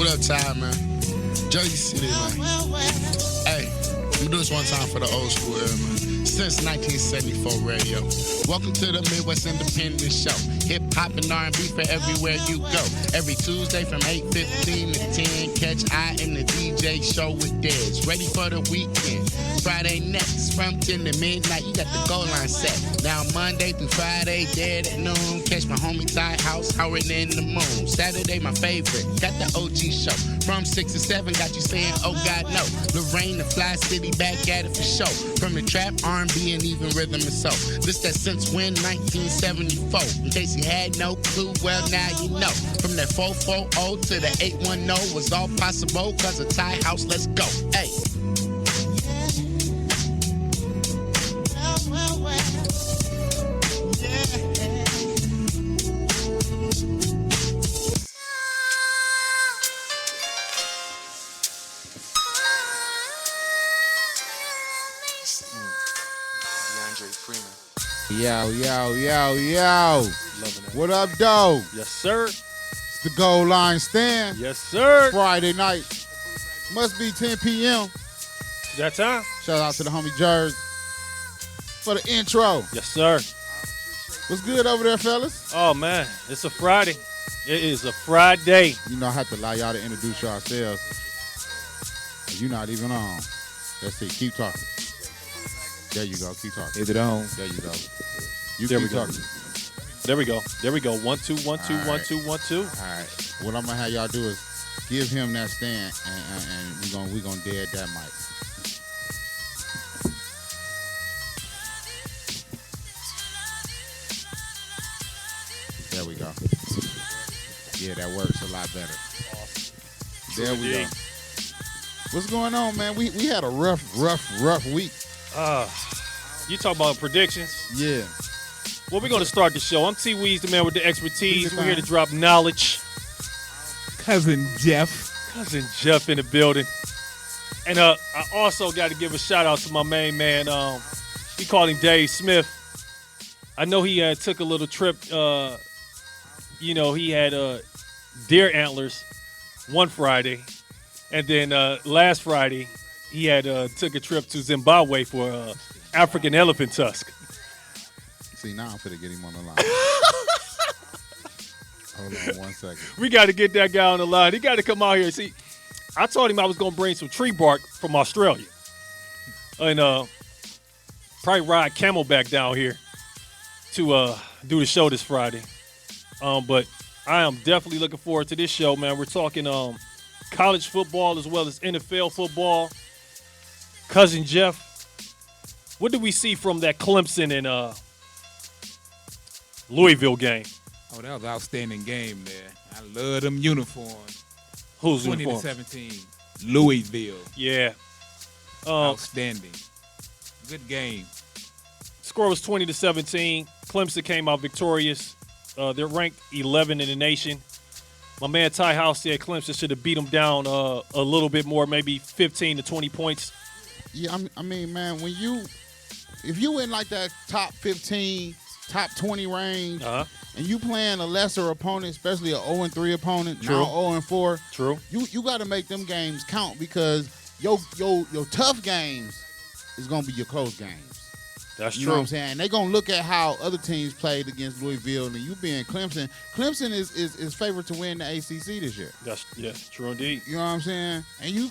What up, Ty, man? Jersey City, man. Hey, I'm gonna do this one time for the old school era, man. Since 1974 radio. Welcome to the Midwest Independent Show. Hip hop and R&B for everywhere you go. Every Tuesday from 8:15 to 10, catch I in the DJ show with Dez. Ready for the weekend. Friday next from 10 to midnight. You got the goal line set. Now Monday through Friday, dead at noon. Catch my homie Ty House, Howard in the Moon. Saturday, my favorite. Got the OG show. From 6 to 7, got you saying, oh God, no. Lorraine, the Fly City, back at it for show. From the trap, R&B, and even rhythm and soul. This that since when? 1974. In case you had no clue, well, now you know. From that 440 to the 810 was all possible because of Ty House. Let's go. Hey. Yo. What up, Doe? Yes, sir. It's the Goal Line Stand. Yes, sir. Friday night. Must be 10 p.m. That time? Shout out to the homie Jerz for the intro. Yes, sir. What's good over there, fellas? Oh, man. It's a Friday. It is a Friday. You know, I have to allow y'all to introduce yourselves. You're not even on. Let's see. Keep talking. There you go. Keep talking. Is it on? There you go. There keep we go. talking. There we go. 1 2 1 2 All 1 right. 2 1 2. All right. What I'm gonna have y'all do is give him that stand, and we gonna dead that mic. There we go. Yeah, that works a lot better. There we go. What's going on, man? We had a rough week. You talk about predictions. Yeah. Well, we're going to start the show. I'm T. Weez, the man with the expertise. Take We're your here to time. drop knowledge. Cousin Jeff. Cousin Jeff in the building. And I also got to give a shout out to my main man. We call him Dave Smith. I know he took a little trip. He had deer antlers one Friday. And then last Friday, he had took a trip to Zimbabwe for African elephant tusk. See, now I'm finna get him on the line. Hold on 1 second. We got to get that guy on the line. He got to come out here. See, I told him I was going to bring some tree bark from Australia. And probably ride camelback down here to do the show this Friday. But I am definitely looking forward to this show, man. We're talking college football as well as NFL football. Cousin Jeff, what did we see from that Clemson and Louisville game? Oh, that was an outstanding game there. I love them uniforms. Who's 20 uniform? to 17. Louisville. Yeah. Outstanding. Good game. Score was 20-17. Clemson came out victorious. They're ranked 11 in the nation. My man Ty House said Clemson should have beat them down a little bit more, maybe 15 to 20 points. Yeah, I mean, man, if you in like that top 15, top 20 range, and you playing a lesser opponent, especially an 0-3 opponent, True. now 0-4, True. you got to make them games count because your tough games is gonna be your close games. That's You true. know what I'm saying? They're going to look at how other teams played against Louisville, and you being Clemson. Clemson is favored to win the ACC this year. That's true indeed. You know what I'm saying? And you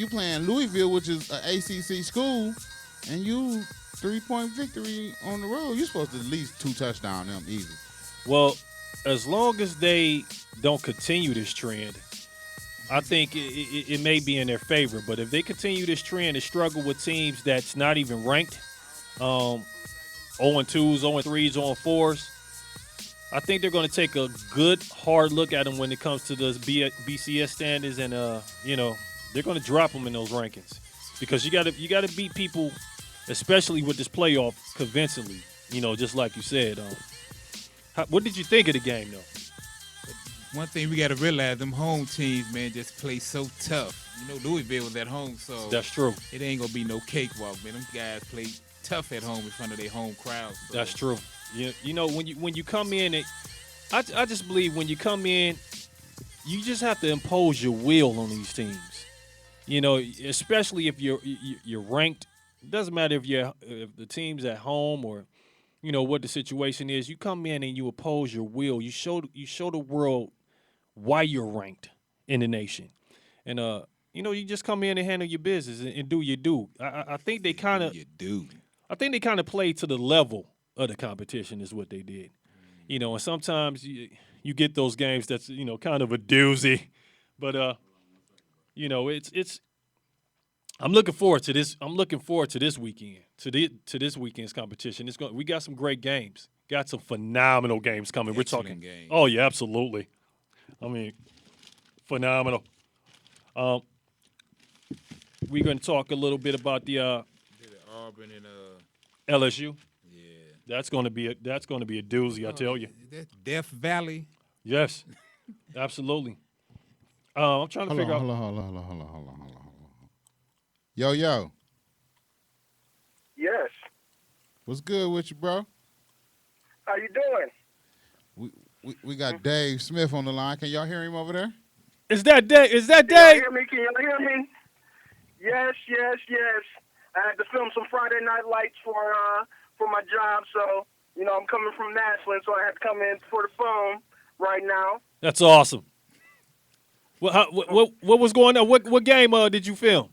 playing Louisville, which is an ACC school, and you 3-point victory on the road. You're supposed to at least 2 touchdowns them easy. Well, as long as they don't continue this trend, I think it may be in their favor. But if they continue this trend and struggle with teams that's not even ranked, 0-2s, 0-3s, 0-4s, I think they're going to take a good, hard look at them when it comes to those BCS standards, and they're going to drop them in those rankings because you got to beat people, especially with this playoff, convincingly. Just like you said. What did you think of the game, though? One thing we got to realize, them home teams, man, just play so tough. Louisville was at home, so That's true. it ain't going to be no cakewalk, man. Them guys play tough at home in front of their home crowd. So. That's true. When you come in, I just believe when you come in, you just have to impose your will on these teams. You know, especially if you're ranked. It doesn't matter if the team's at home or what the situation is. You come in and you oppose your will. You show the world why you're ranked in the nation, and you just come in and handle your business and do your do. I think they kind of You do. I think they kind of played to the level of the competition is what they did. And sometimes you get those games that's kind of a doozy, but it's. I'm looking forward to this. I'm looking forward to this weekend, to this weekend's competition. We got some great games. Got some phenomenal games coming. We're Excellent talking. games. Oh yeah, absolutely. I mean, phenomenal. We're going to talk a little bit about the Auburn and LSU. yeah. That's going to be a doozy, I tell you. That's Death Valley. Yes, absolutely. I'm trying to figure out. Hold on. Yo. Yes. What's good with you, bro? How you doing? We got Dave Smith on the line. Can y'all hear him over there? Is that Dave? Is that Can y'all Dave? hear me? Can y'all hear me? Yes. I had to film some Friday Night Lights for my job, so I'm coming from Nashville, so I had to come in for the phone right now. That's awesome. What was going on? What game did you film?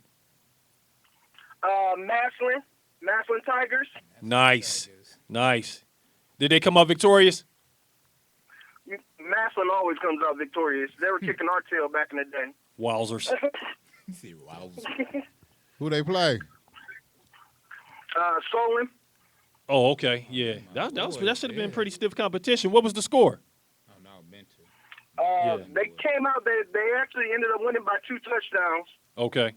Maslin Tigers. Nice. Did they come out victorious? Maslin always comes out victorious. They were kicking our tail back in the day. Wowzers. Wow. Who they play? Solon. Oh, okay. Yeah. That should have been pretty stiff competition. What was the score? I'm not meant to. They came out. They actually ended up winning by 2 touchdowns. Okay.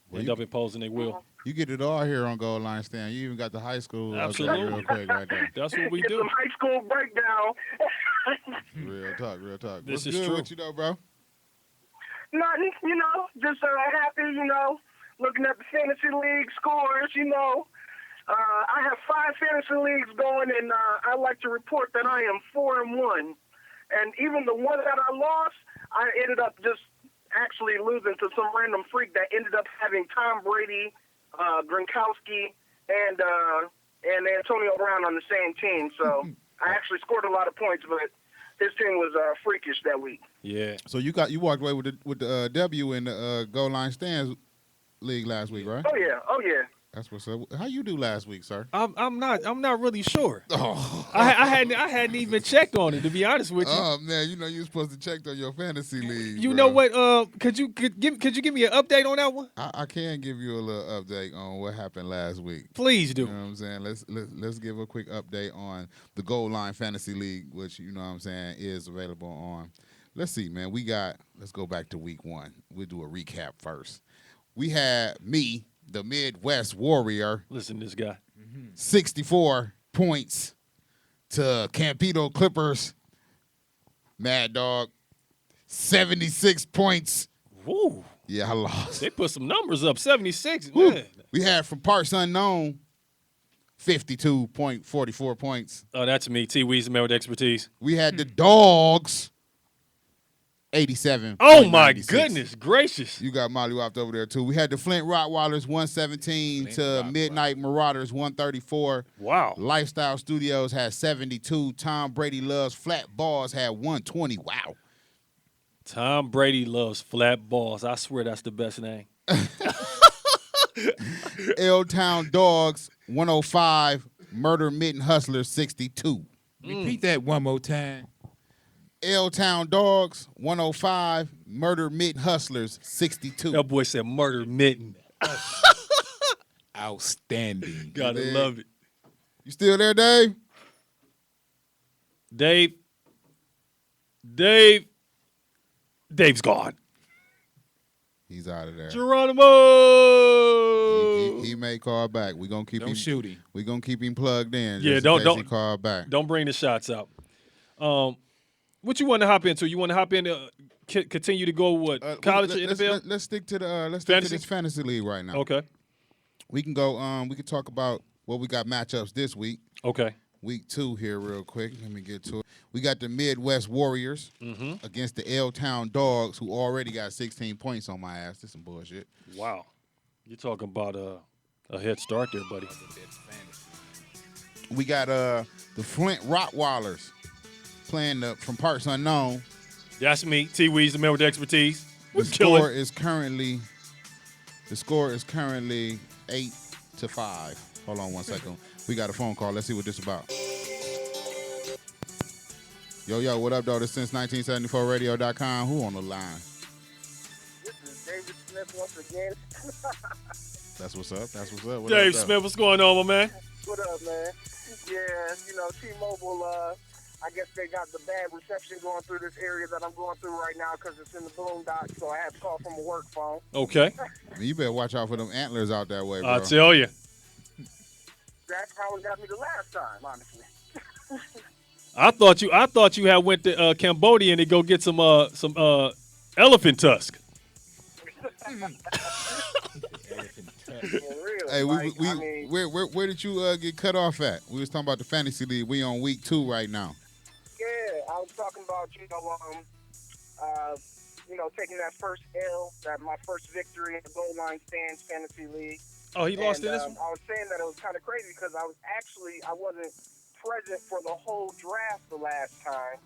Well, End up imposing their will. You get it all here on Goal Line Stand. You even got the high school up there Absolutely. real quick right there. That's what we Get do. some high school breakdown. Real talk. This What's is good true. with you though, bro? Nothing, just happy, looking at the fantasy league scores, I have 5 fantasy leagues going, and I like to report that I am 4-1. And even the one that I lost, I ended up just actually losing to some random freak that ended up having Tom Brady, Gronkowski, and Antonio Brown on the same team. So I actually scored a lot of points, but his team was freakish that week. Yeah. So you walked away with the W in the Goal Line Stands league last week, right? Oh yeah. That's what's up. How you do last week, sir? I'm not really sure. Oh, I hadn't even checked on it, to be honest with you. oh man, you're supposed to check on your fantasy league. You bro. know what? Could you give me an update on that one? I can give you a little update on what happened last week. Please You do. know what I'm saying? Let's give a quick update on the Goal Line Fantasy League, which you know what I'm saying is available on. Let's see, man. Let's go back to week 1. We'll do a recap first. We had me, the Midwest Warrior, Listen to this guy. 64 points to Campito Clippers. Mad Dog, 76 points. Woo. Yeah, I lost. They put some numbers up. 76. Woo. Man. We had from Parts Unknown, 52.44 points. Oh, that's me. T. Weezy, man with expertise. We had the Dogs, 87. Oh my goodness gracious. You got Molly Wopped over there too. We had the Flint Rottweilers 117 Flint to Rottweilers. Midnight Marauders 134. Wow. Lifestyle Studios had 72. Tom Brady Loves Flat Balls had 120. Wow. Tom Brady loves flat balls. I swear that's the best name. L Town Dogs 105. Murder Mitten Hustlers 62. Repeat that one more time. L Town Dogs 105. Murder Mitten Hustlers 62. That boy said murder mitten. Outstanding. Gotta Man. love it. You still there, Dave? Dave's gone. He's out of there. Geronimo. He may call back. We're gonna keep Don't him. shoot him. We're gonna keep him plugged in. Yeah, just don't- in case don't- he call back. Don't bring the shots out. What you want to hop into? You want to hop into continue to go what college or NFL? Let's stick to the Fantasy? this fantasy league right now. Okay. We can go. We can talk about what we got matchups this week. Okay. week 2 here real quick. Let me get to it. We got the Midwest Warriors against the L-Town Dogs, who already got 16 points on my ass. This some bullshit. Wow. You're talking about a head start there, buddy. We got the Flint Rottweilers playing from Parts Unknown. That's me, T. Weez, the man with the expertise. The Killing. score is currently 8-5. Hold on one second. We got a phone call. Let's see what this is about. Yo, what up, though? This is since1974radio.com. Who on the line? This is David Smith once again. That's what's up. What Dave up, though? Smith, what's going on, my man? What up, man? Yeah, T-Mobile, I guess they got the bad reception going through this area that I'm going through right now because it's in the boondocks, so I had to call from a work phone. Okay. You better watch out for them antlers out that way, bro. I tell you. That's how it got me the last time, honestly. I thought you had went to Cambodia and to go get some elephant tusk. For real. Hey, like, where did you get cut off at? We was talking about the fantasy league. We on week 2 right now. Yeah, I was talking about, taking that first L, my first victory in the Goal Line Stands Fantasy League. Oh, he lost in this one? I was saying that it was kind of crazy because I wasn't present for the whole draft the last time.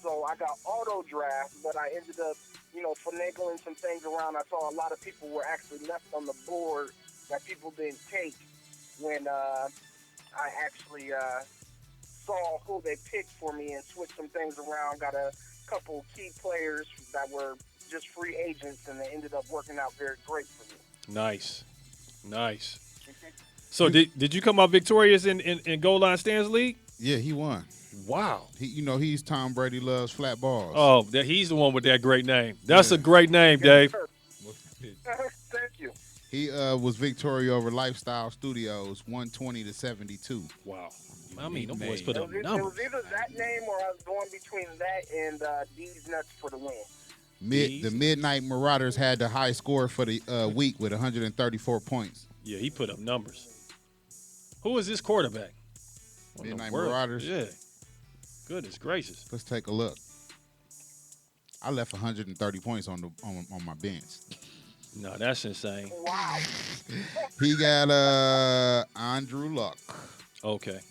So I got auto draft, but I ended up, finagling some things around. I saw a lot of people were actually left on the board that people didn't take when I actually saw who they picked for me and switched some things around. Got a couple key players that were just free agents, and they ended up working out very great for me. Nice. So did you come out victorious in Goal Line Stands League? Yeah, he won. Wow. He's Tom Brady loves flat balls. Oh, he's the one with that great name. That's a great name, Dave. Thank you. He was victorious over Lifestyle Studios, 120-72. Wow. I mean, them boys put It up was numbers. either that name or I was going between that and D's Nuts for the win. The Midnight Marauders had the high score for the week with 134 points. Yeah, he put up numbers. Who is this quarterback? Midnight Marauders. Yeah. Goodness gracious. Let's take a look. I left 130 points on my bench. No, that's insane. Wow. He got Andrew Luck. Okay.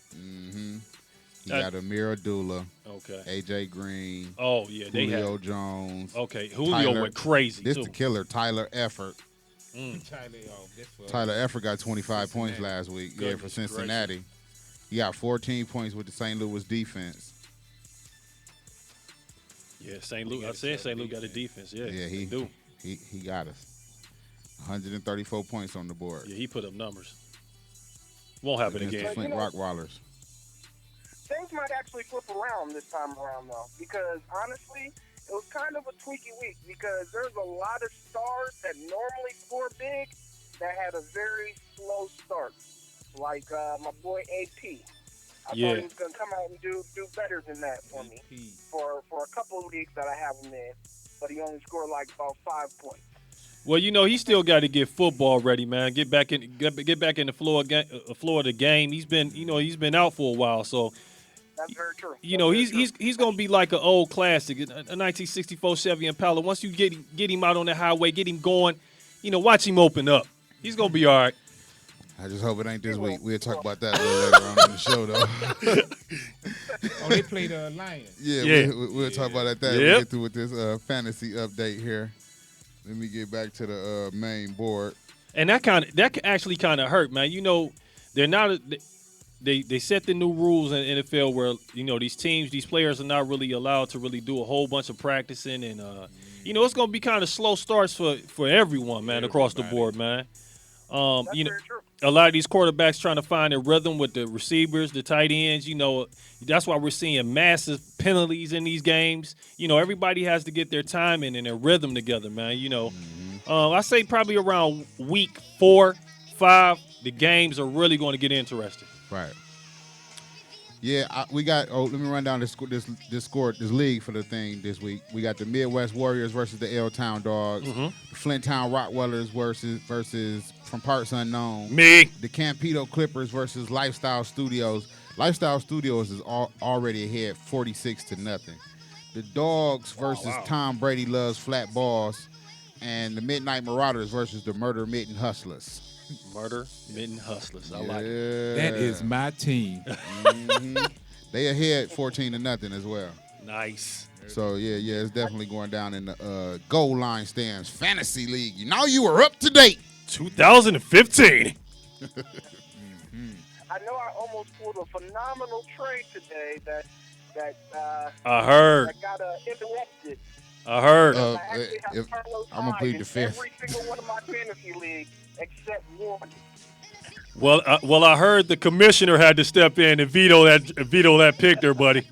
He got Amir Abdullah, Okay. AJ Green, Oh, yeah, they Julio had. Jones. Okay, Julio went crazy, This too. the killer, Tyler Effort. Tyler, Tyler Effort got 25 points Cincinnati. last week. Yeah, Goodness for Cincinnati. He got 14 points with the St. Louis defense. Yeah, St. Louis. I said St. Louis got a defense. Yeah, Yeah, they do. he got us. 134 points on the board. Yeah, he put up numbers. Won't happen Against the again. Flint Rottweilers. Things might actually flip around this time around, though, because honestly, it was kind of a tweaky week because there's a lot of stars that normally score big that had a very slow start, like my boy AP. I thought he was going to come out and do better than that for me for a couple of leagues that I have him in, but he only scored like about 5 points. Well, he still got to get football ready, man. Get back in the floor of the game. He's been out for a while, so That's very true. He's gonna be like an old classic, a 1964 Chevy Impala. Once you get him out on the highway, get him going, watch him open up. He's gonna be all right. I just hope it ain't this week. We'll talk about that a little later on in the show, though. Oh, they played Lions. Yeah. We'll talk about that. Yep. We'll get through with this fantasy update here. Let me get back to the main board. And that actually kind of hurt, man. They're not. They set the new rules in the NFL where these players are not really allowed to really do a whole bunch of practicing, and it's gonna be kind of slow starts for everyone, man, across the board, man. That's very true. A lot of these quarterbacks trying to find their rhythm with the receivers, the tight ends. That's why we're seeing massive penalties in these games. Everybody has to get their timing and their rhythm together, man. I say probably around week 4, 5, the games are really going to get interesting. Right. Yeah, we got. Let me run down this league for the thing this week. We got the Midwest Warriors versus the L-Town Dogs. The Flint Town Rottweilers versus from Parts Unknown. Me. The Campito Clippers versus Lifestyle Studios. Lifestyle Studios is already ahead 46-0. The Dogs versus Tom Brady Loves Flat Balls, and the Midnight Marauders versus the Murder Mitten Hustlers. Murder Mitten Hustlers. I like it. That is my team. They ahead 14-0 as well. Nice. So yeah, it's definitely going down in the Goal Line Stands Fantasy League. You know you were up to date. 2015. I know I almost pulled a phenomenal trade today that I heard. that got interrupted. I heard. I actually have if- Carlos I'm gonna Hyde plead in the fifth. every single one of my fantasy leagues except one. Well, I heard the commissioner had to step in and veto that pick there, buddy.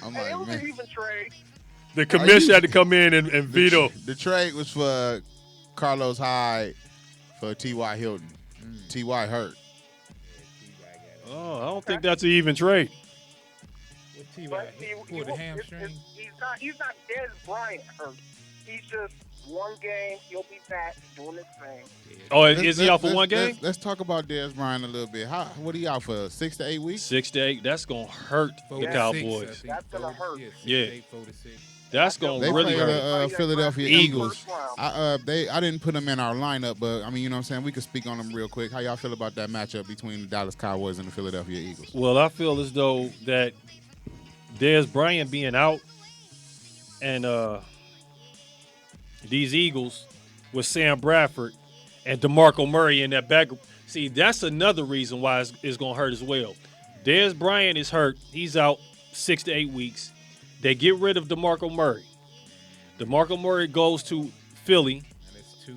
I'm Hey, it like, was man. an even trade. The commission had to come in and veto. The trade was for Carlos Hyde for T.Y. Hilton. T.Y. hurt. Oh, I don't think that's an even trade. What T.Y. But he pulled the hamstring? he's not Dez Bryant hurt. He's just one game. He'll be back doing his thing. Oh, is he out for one game? Let's talk about Dez Bryant a little bit. What are he out for? 6 to 8 weeks? 6 to 8. That's gonna hurt the 4 to 6, I Cowboys. think. That's gonna hurt. Yeah. 8, 4 to 6. That's gonna They really play hurt. the Philadelphia Eagles. Eagles. I didn't put them in our lineup, but I mean, you know what I'm saying? We could speak on them real quick. How y'all feel about that matchup between the Dallas Cowboys and the Philadelphia Eagles? Well, I feel as though that Dez Bryant being out and these Eagles with Sam Bradford and DeMarco Murray in that back. See, that's another reason why it's going to hurt as well. Dez Bryant is hurt. He's out 6 to 8 weeks. They get rid of DeMarco Murray. DeMarco Murray goes to Philly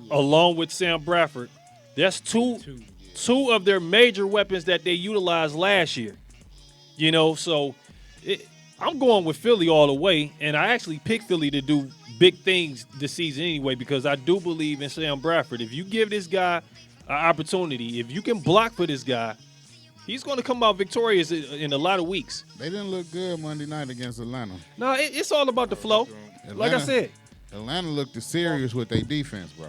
along with Sam Bradford. That's two of their major weapons that they utilized last year. You know, so I'm going with Philly all the way, and I actually picked Philly to do big things this season anyway because I do believe in Sam Bradford. If you give this guy an opportunity, if you can block for this guy, he's going to come out victorious in a lot of weeks. They didn't look good Monday night against Atlanta. No, it's all about the flow. Like I said. Atlanta looked serious with their defense, bro.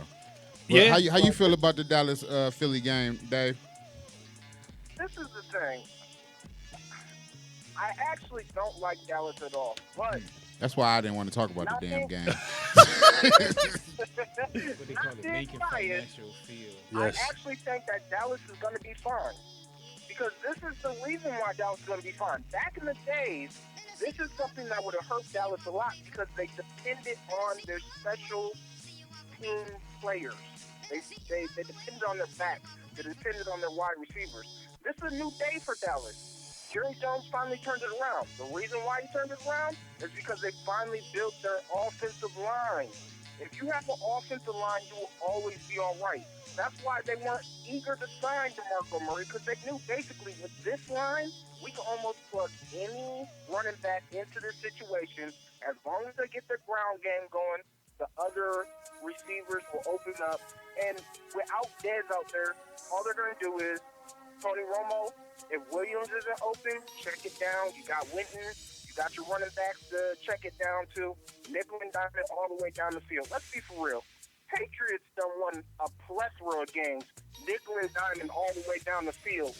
But Yeah. How you feel about the Dallas Philly game, Dave? This is the thing. I actually don't like Dallas at all, but That's why I didn't want to talk about the damn game. What they call it, making financial field. Yes. I actually think that Dallas is going to be fine. Because this is the reason why Dallas is going to be fine. Back in the days, this is something that would have hurt Dallas a lot because they depended on their special team players. They depended on their backs. They depended on their wide receivers. This is a new day for Dallas. Jerry Jones finally turned it around. The reason why he turned it around is because they finally built their offensive line. If you have an offensive line, you will always be all right. That's why they weren't eager to sign DeMarco Murray, because they knew basically with this line, we can almost plug any running back into this situation. As long as they get their ground game going, the other receivers will open up. And without Dez out there, all they're going to do is Tony Romo, if Williams isn't open, check it down. You got Winton. You got your running backs to check it down to. Nickel and diamond all the way down the field. Let's be for real. Patriots done won a plethora of games, nickel and diamond all the way down the field,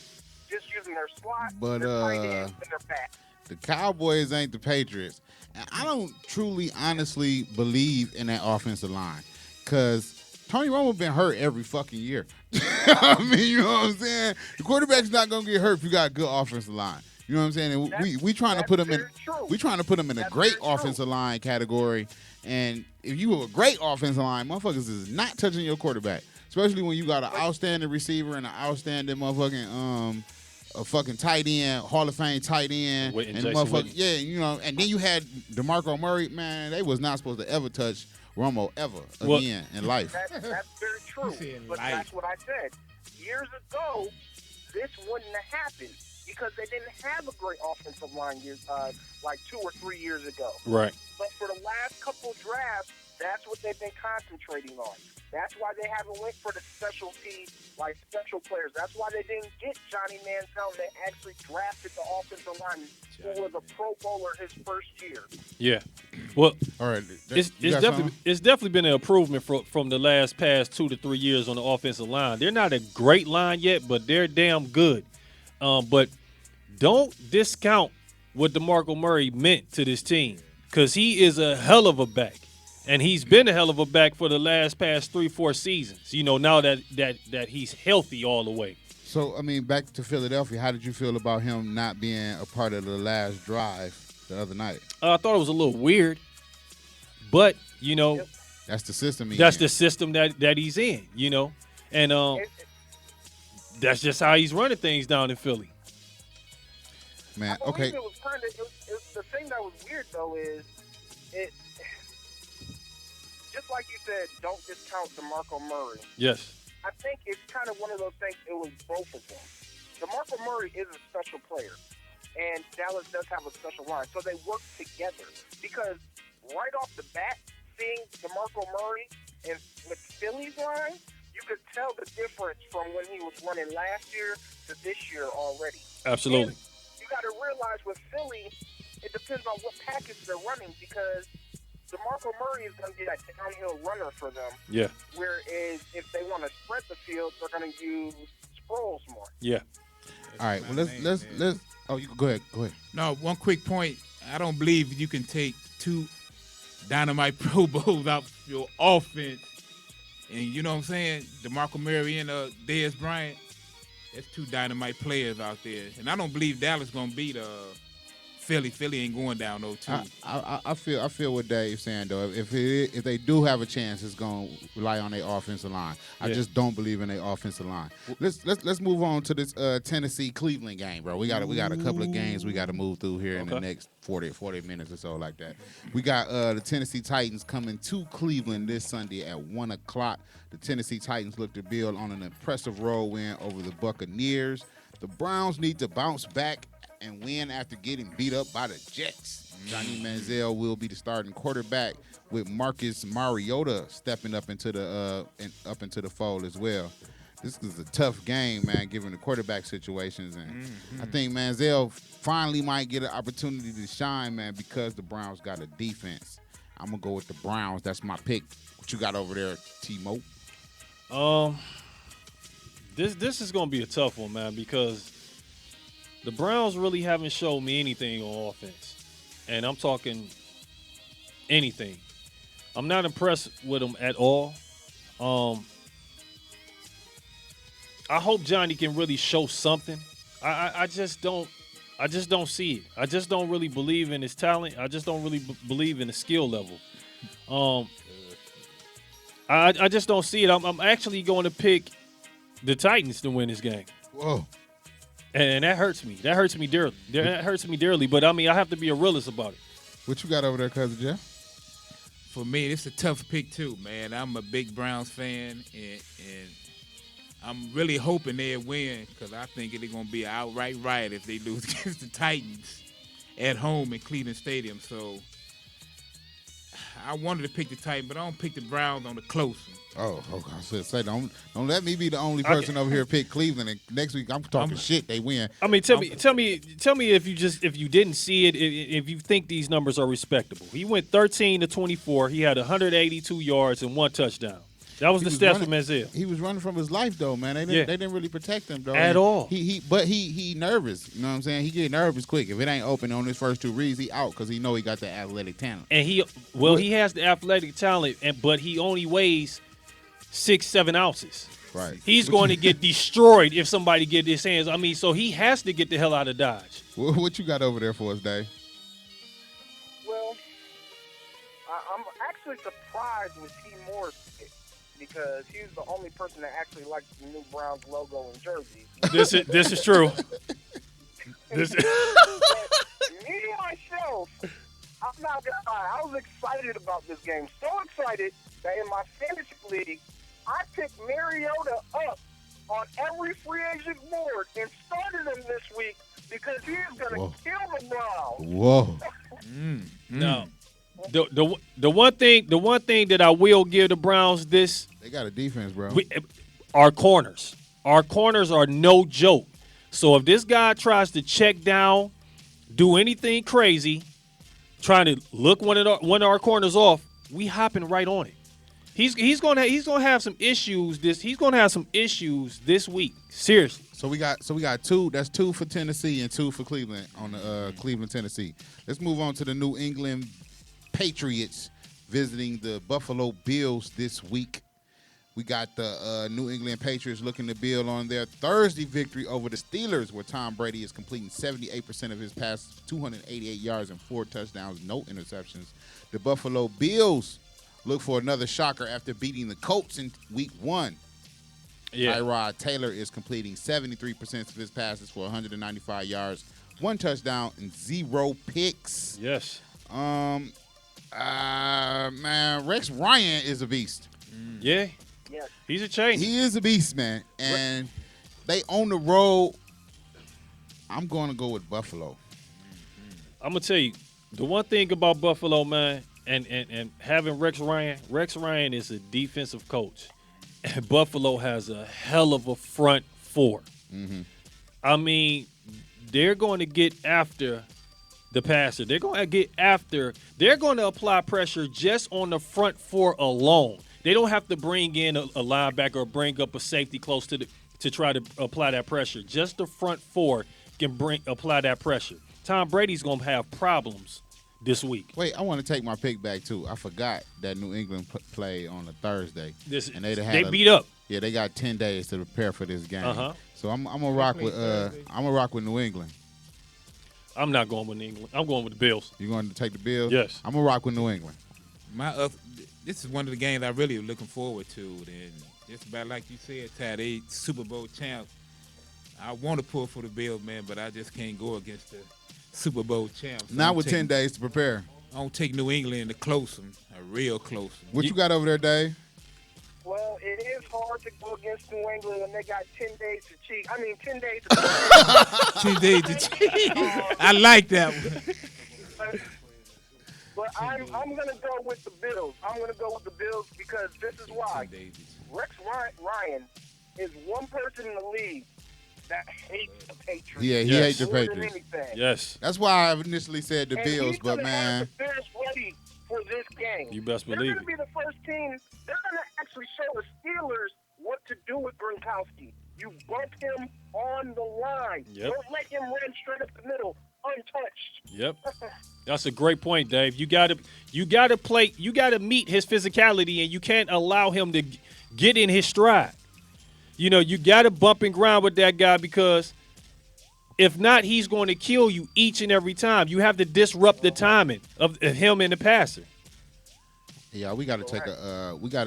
just using their slot, But, their tight ends, and their back. The Cowboys ain't the Patriots. And I don't truly, honestly believe in that offensive line because Tony Romo been hurt every fucking year. I mean, you know what I'm saying? The quarterback's not gonna get hurt if you got a good offensive line. You know what I'm saying? And we trying to put him in. very true. We trying to put him in a That's great very true. offensive line category. And if you have a great offensive line, motherfuckers is not touching your quarterback, especially when you got an outstanding receiver and an outstanding motherfucking a fucking tight end, Hall of Fame tight end, Witten, and Jason motherfucker, Witten. yeah, you know, and then you had DeMarco Murray. Man, they was not supposed to ever touch Romo ever Well- again in life. That's very true. He said But life. that's what I said. Years ago, this wouldn't have happened because they didn't have a great offensive line like 2 or 3 years ago. Right. But for the last couple drafts, that's what they've been concentrating on. That's why they haven't went for the specialty, like special players. That's why they didn't get Johnny Manziel. They actually drafted the offensive lineman who was a Pro Bowler his first year. Yeah. Well, All right, it's you got something? definitely peen an improvement from the past 2 to 3 years on the offensive line. They're not a great line yet, but they're damn good. But don't discount what DeMarco Murray meant to this team, because he is a hell of a back. And he's been a hell of a back for the past 3-4 seasons. Now that he's healthy all the way. So, I mean, back to Philadelphia, how did you feel about him not being a part of the last drive the other night? I thought it was a little weird, but That's the system. that's the system that he's in. And that's just how he's running things down in Philly. Man, I okay. believe it was kind of the thing that was weird though is it. Just like you said, don't discount DeMarco Murray. Yes. I think it's kind of one of those things. It was both of them. DeMarco Murray is a special player, and Dallas does have a special line, so they work together. Because right off the bat, seeing DeMarco Murray and with Philly's line, you could tell the difference from when he was running last year to this year already. Absolutely. And you got to realize with Philly, it depends on what package they're running because DeMarco Murray is going to be that downhill runner for them. Yeah. Whereas if they want to spread the field, they're going to use Sproles more. Yeah. All right. Well, let's. Oh, you go ahead. Go ahead. No, one quick point. I don't believe you can take 2 dynamite Pro Bowls out your offense. And you know what I'm saying? DeMarco Murray and Dez Bryant, that's 2 dynamite players out there. And I don't believe Dallas going to beat Philly. Philly ain't going down 0-2. I feel what Dave's saying though. If they do have a chance, it's gonna rely on their offensive line. I just don't believe in their offensive line. Let's move on to this Tennessee Cleveland game, bro. We got a couple of games we got to move through here in the next 40 minutes or so like that. We got the Tennessee Titans coming to Cleveland this Sunday at 1:00. The Tennessee Titans look to build on an impressive road win over the Buccaneers. The Browns need to bounce back and win after getting beat up by the Jets. Johnny Manziel will be the starting quarterback, with Marcus Mariota stepping up into the fold as well. This is a tough game, man, given the quarterback situations, and I think Manziel finally might get an opportunity to shine, man, because the Browns got a defense. I'm gonna go with the Browns. That's my pick. What you got over there, T-Mo? This is gonna be a tough one, man, because the Browns really haven't shown me anything on offense. And I'm talking anything. I'm not impressed with them at all. I hope Johnny can really show something. I just don't see it. I just don't really believe in his talent. I just don't really believe in the skill level. I just don't see it. I'm actually going to pick the Titans to win this game. Whoa. And that hurts me. That hurts me dearly. That hurts me dearly. But, I mean, I have to be a realist about it. What you got over there, Cousin Jeff? For me, it's a tough pick too, man. I'm a big Browns fan, and I'm really hoping they'll win because I think it's going to be an outright riot if they lose against the Titans at home in Cleveland Stadium. So I wanted to pick the Titans, but I don't pick the Browns on the close one. Oh, I was going to say, don't let me be the only person over here pick Cleveland. And next week I'm talking shit. They win. I mean, tell me if you didn't see it, if you think these numbers are respectable. He went 13-24. He had 182 yards and 1 touchdown. That was the stats for Manziel. He was running from his life though, man. They didn't really protect him though. At all. He nervous. You know what I'm saying? He get nervous quick. If it ain't open on his first 2 reads, he out because he know he got the athletic talent. And he has the athletic talent, but he only weighs 6-7 ounces. Right. He's going to get destroyed if somebody get his hands. I mean, so he has to get the hell out of Dodge. What you got over there for us, Dave? Well, I'm actually surprised with T. Moore's pick because he's the only person that actually likes the new Browns logo and jersey. This is true. Me myself, I'm not gonna lie, I was excited about this game. So excited that in my fantasy league, I picked Mariota up on every free agent board and started him this week because he is gonna kill the Browns. Whoa. No. The one thing that I will give the Browns this, They got a defense, bro. our corners. Our corners are no joke. So if this guy tries to check down, do anything crazy, trying to look one of our corners off, we hopping right on it. He's gonna have some issues. He's gonna have some issues this week. Seriously. So we got two. That's two for Tennessee and two for Cleveland on the Cleveland, Tennessee. Let's move on to the New England Patriots visiting the Buffalo Bills this week. We got the New England Patriots looking to build on their Thursday victory over the Steelers, where Tom Brady is completing 78% of his passes, 288 yards and 4 touchdowns, no interceptions. The Buffalo Bills look for another shocker after beating the Colts in Week 1. Yeah. Tyrod Taylor is completing 73% of his passes for 195 yards, 1 touchdown, and 0 picks. Yes. Man, Rex Ryan is a beast. Yeah. Yes. He's a change. He is a beast, man. And they on the road. I'm going to go with Buffalo. I'm gonna tell you, the one thing about Buffalo, man, and having Rex Ryan is a defensive coach, and Buffalo has a hell of a front four. I mean, they're going to get after the passer. They're going to apply pressure just on the front four alone. They don't have to bring in a linebacker or bring up a safety close to try to apply that pressure. Just the front four can apply that pressure. Tom Brady's going to have problems this week. Wait, I want to take my pick back, too. I forgot that New England played on a Thursday. And they they beat up. Yeah, they got 10 days to prepare for this game. Uh-huh. So I'm gonna rock with New England. I'm not going with England. I'm going with the Bills. You going to take the Bills? Yes. I'm gonna rock with New England. This is one of the games I really looking forward to, and just about like you said, Ty, they Super Bowl champs. I want to pull for the Bills, man, but I just can't go against the Super Bowl champs. Not with 10 days to prepare. I don't take New England in the close one, a real close one. What you got over there, Dave? Well, it is hard to go against New England when they got 10 days to cheat. 10 days to 10 days to cheat. I like that one. But I'm going to go with the Bills. I'm going to go with the Bills because this is why. Rex Ryan is one person in the league that hates the Patriots. Yeah, he hates the Patriots. Yes. That's why I initially said the Bills, but man. The Bears ready for this game. You best They're believe going to be the first team. They're going to actually show the Steelers what to do with Gronkowski. You bump him on the line. Yep. Don't let him run straight up the middle untouched. Yep. That's a great point, Dave. You gotta meet his physicality, and you can't allow him to get in his stride. You know, you gotta bump and grind with that guy because if not, he's going to kill you each and every time. You have to disrupt the timing of him and the passer. Yeah, we got to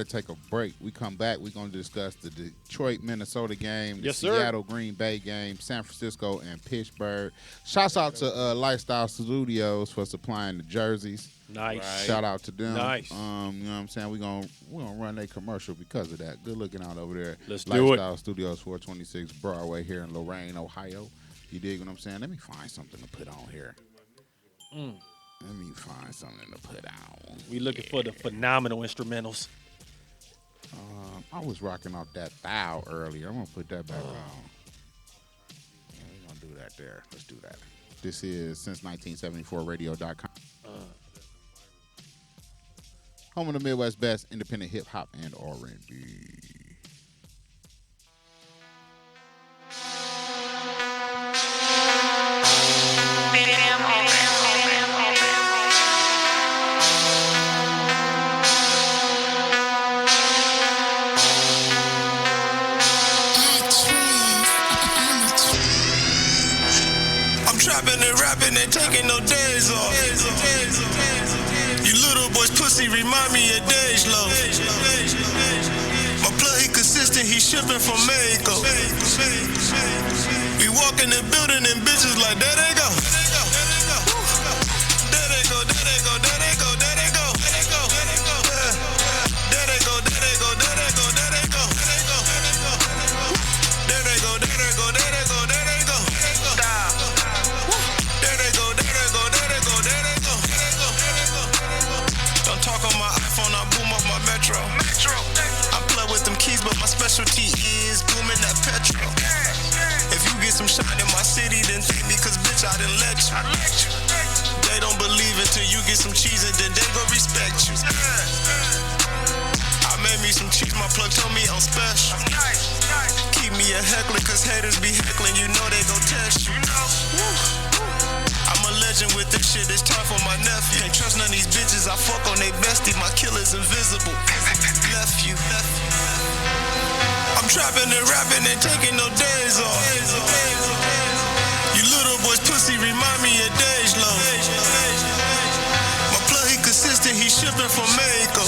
take a break. We come back, we're going to discuss the Detroit, Minnesota game, the Yes, sir. Seattle, Green Bay game, San Francisco, and Pittsburgh. Shouts out to Lifestyle Studios for supplying the jerseys. Nice. Right. Shout out to them. Nice. You know what I'm saying? We're gonna run a commercial because of that. Good looking out over there. Let's do it. Lifestyle Studios, 426 Broadway here in Lorain, Ohio. You dig what I'm saying? Let me find something to put on here. Let me find something to put on. We looking for the phenomenal instrumentals. I was rocking off that thou earlier. I'm gonna put that back on. Yeah, we're gonna do that there. Let's do that. This is since1974radio.com. Home of the Midwest best independent hip hop and R&B. Trapping and rapping and taking no days off. You little boys pussy remind me of Dej Loaf. My plug he consistent, he shipping from Mexico. We walk in the building and bitches like there they go. There they go, there they go, there they go, there they go. There they go, there they go, there they go, there they go. There they go, there they go, there they go, there they go. Don't talk on my iPhone, I boom off my Metro. I play with them keys, but my specialty is booming that petrol. If you get some shine in my city, then thank me, cause bitch, I done let you. They don't believe until you get some cheese and then they gon' respect you. I made me some cheese, my plug told me I'm special. Keep me a heckler, cause haters be heckling, you know they gon' test you. I'm a legend with this shit, it's time for my nephew. Can't trust none of these bitches, I fuck on they bestie, my killer's invisible. Left you. I'm trapping and rapping and taking no days off. You little boys pussy remind me of Dej Low. My plug, he consistent, he shipping from Mexico.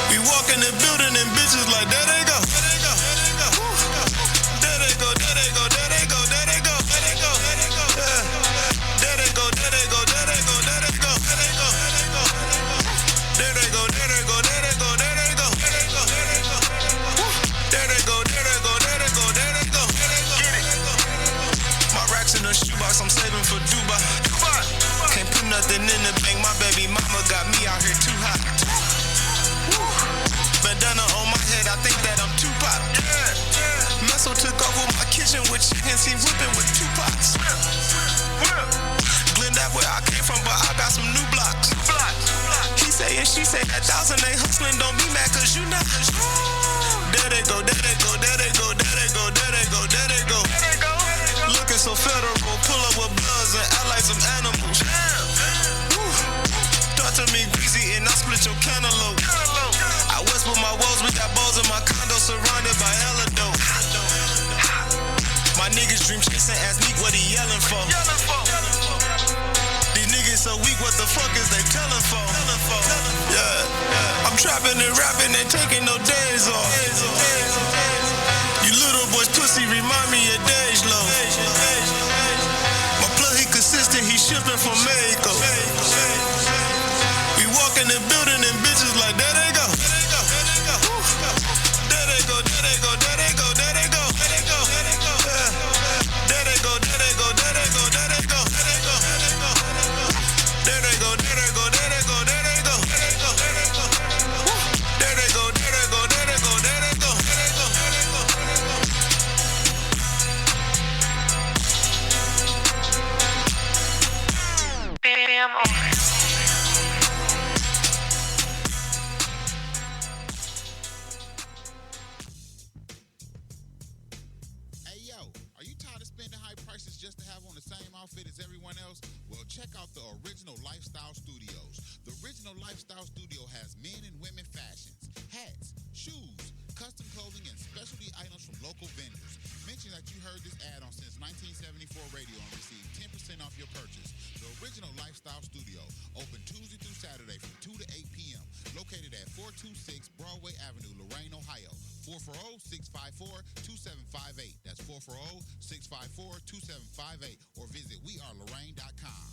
We walk in the building and bitches like, there they go. There they go, there they go, there they go, there they go, there they go, there they go. There they go, there they go, there they go, there they go, there they go, there they go, there they go, there they go, there they go, there they go, there they go. There they go, there they go, there they go, there they go, get it. My racks in the shoebox, I'm saving for Dubai. Can't put nothing in the bank, my baby mama got me out here too hot. Bandana on my head, I think that I'm Tupac. Meso took over my kitchen with chickens, he whipping with 2 pots. Glendale where I came from, but I got some new blocks. He say and she say that 1,000 ain't hustling, don't be mad cause you not. There they go, there they go, there they go, there they go, there they go, there they go. Looking so federal, pull up with bloods and act like some animals. Talk to me greasy and I split your cantaloupe. I west with my woes, we got balls in my condo surrounded by hella dope. My niggas dream chasing, ask me what he yelling for. These niggas so weak, what the fuck is they telling for? Yeah, I'm trapping and rapping and taking no days off. You little boys pussy remind me of Dej Low. My plug, he consistent, he shipping from Mexico. We walk in the building and bitches like, there they go. There they go, there they go, there they go, there they go, there they go, there they go. There they go, there they go, there they go, there they go, there they go, there they go. There they go, there they go, there they go, there they go, there they go, there they go. There they go, there they go, there they go, there they go, there they go, there they go. Bam on. Hey yo, are you tired of spending high prices just to have on the same outfit as everyone else? Well, check out the Original Lifestyle Studios. The Original Lifestyle Studio has men and women fashions, hats, shoes, custom clothing, and specialty items from local vendors. Mention that you heard this ad on Since 1974 Radio and receive 10% off your purchase. The Original Lifestyle Studio, open Tuesday through Saturday from 2 to 8 p.m. Located at 426 Broadway Avenue, Lorain, Ohio. 440-654-2758. That's 440-654-2758. Or visit wearelorain.com.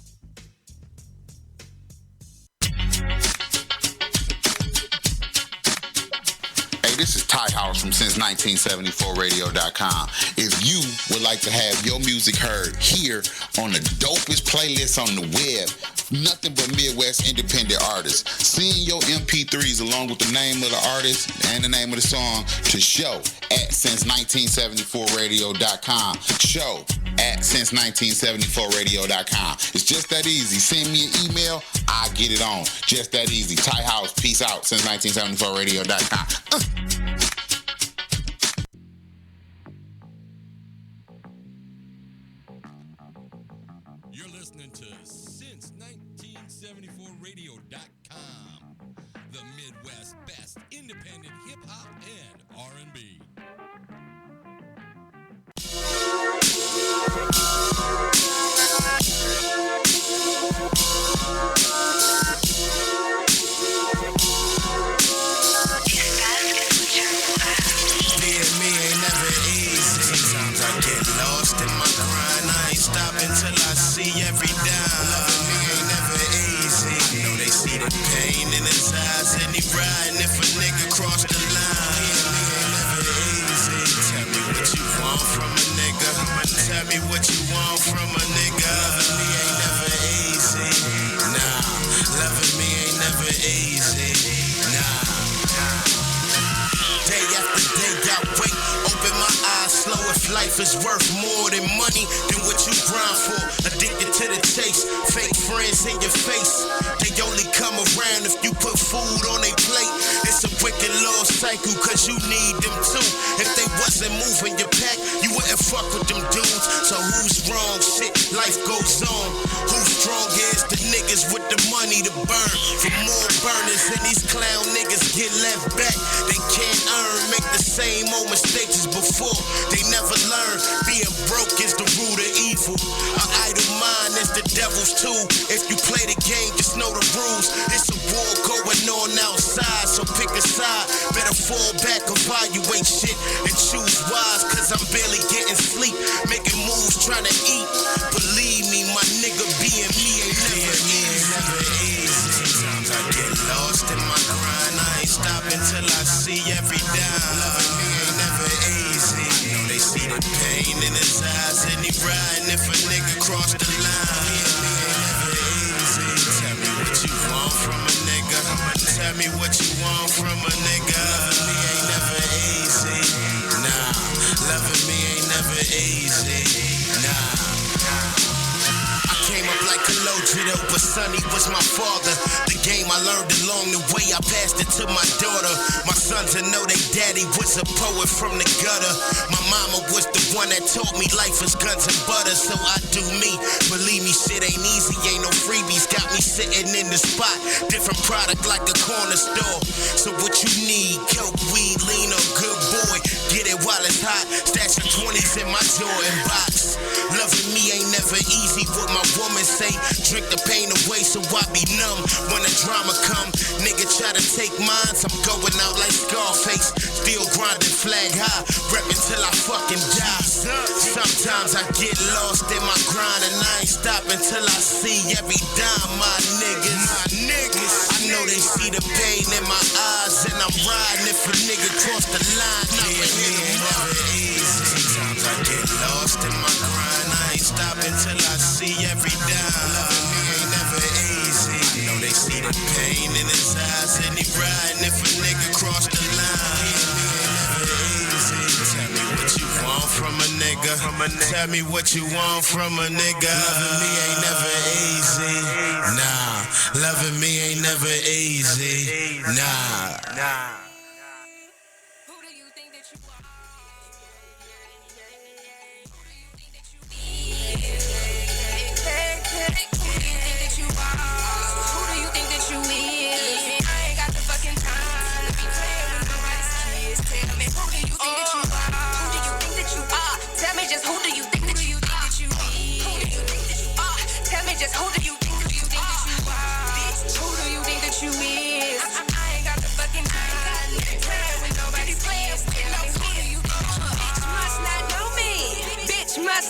Hey, this is Ty Howard from Since1974Radio.com. If you would like to have your music heard here on the dopest playlist on the web, nothing but Midwest independent artists, send your MP3s along with the name of the artist and the name of the song to show at Since1974Radio.com. Show at Since1974Radio.com. It's just that easy. Send me an email, I get it on. Just that easy. Ty House, peace out. Since1974Radio.com. You're listening to Since1974Radio.com, the Midwest best independent hip-hop and R&B. Life is worth more than money than what you grind for. Addicted to the chase, fake friends in your face. They only come around if you put food on their plate. cycle, cause you need them too. If they wasn't moving your pack, you wouldn't fuck with them dudes. So who's wrong? Shit, life goes on. Who's strong is the niggas with the money to burn. For more burners and these clown niggas get left back. They can't earn, make the same old mistakes as before. They never learn. Being broke is the root of evil. An idle mind is the devil's too. If you play the game, just know the rules. It's a war going on outside, so pick a side. Better fall back, evaluate shit, and choose wise. Cause I'm barely getting sleep, making moves, trying to eat. Believe me, my nigga, being me ain't never easy. Sometimes I get lost in my grind. I ain't stopping till I see every dime. Loving me ain't never easy. I know they see the pain in his eyes, and he riding if a nigga cross the line. Me ain't never easy. Tell me what you want from a nigga. Tell me what you want from a nigga. Loving me ain't never easy. Nah, loving me ain't never easy. Nah. I came up like a Lojito, but Sonny was my father. The game I learned along the way, I passed it to my daughter. My sons know they daddy was a poet from the gutter. My mama was the one that taught me life is guns and butter, so I do me. Believe me, shit ain't easy, ain't no freebies. Got me sitting in the spot, different product like a corner store. So what you need, coke, weed, lean, or good boy, get it while it's hot. Stash the 20s in my Jordan box. Loving me ain't never easy, what my woman say. Drink the pain away so I be numb when the drama come. Nigga try to take mine, I'm going out like Scarface. Still grinding flag high, reppin' till I fucking die. Sometimes I get lost in my grind and I ain't stopping till I see every dime, my niggas. I know they see the pain in my eyes and I'm riding if a nigga cross the line. Yeah, me ain't never easy. Sometimes I get lost in my grind, I ain't stopping till I see every dime. Loving me ain't never easy. I know they see the pain in his eyes and he riding if a nigga cross the line. Yeah, me ain't never easy. Tell me what you want from a nigga. Tell me what you want from a nigga. Loving me ain't never easy. Nah, loving me ain't never easy. Nah.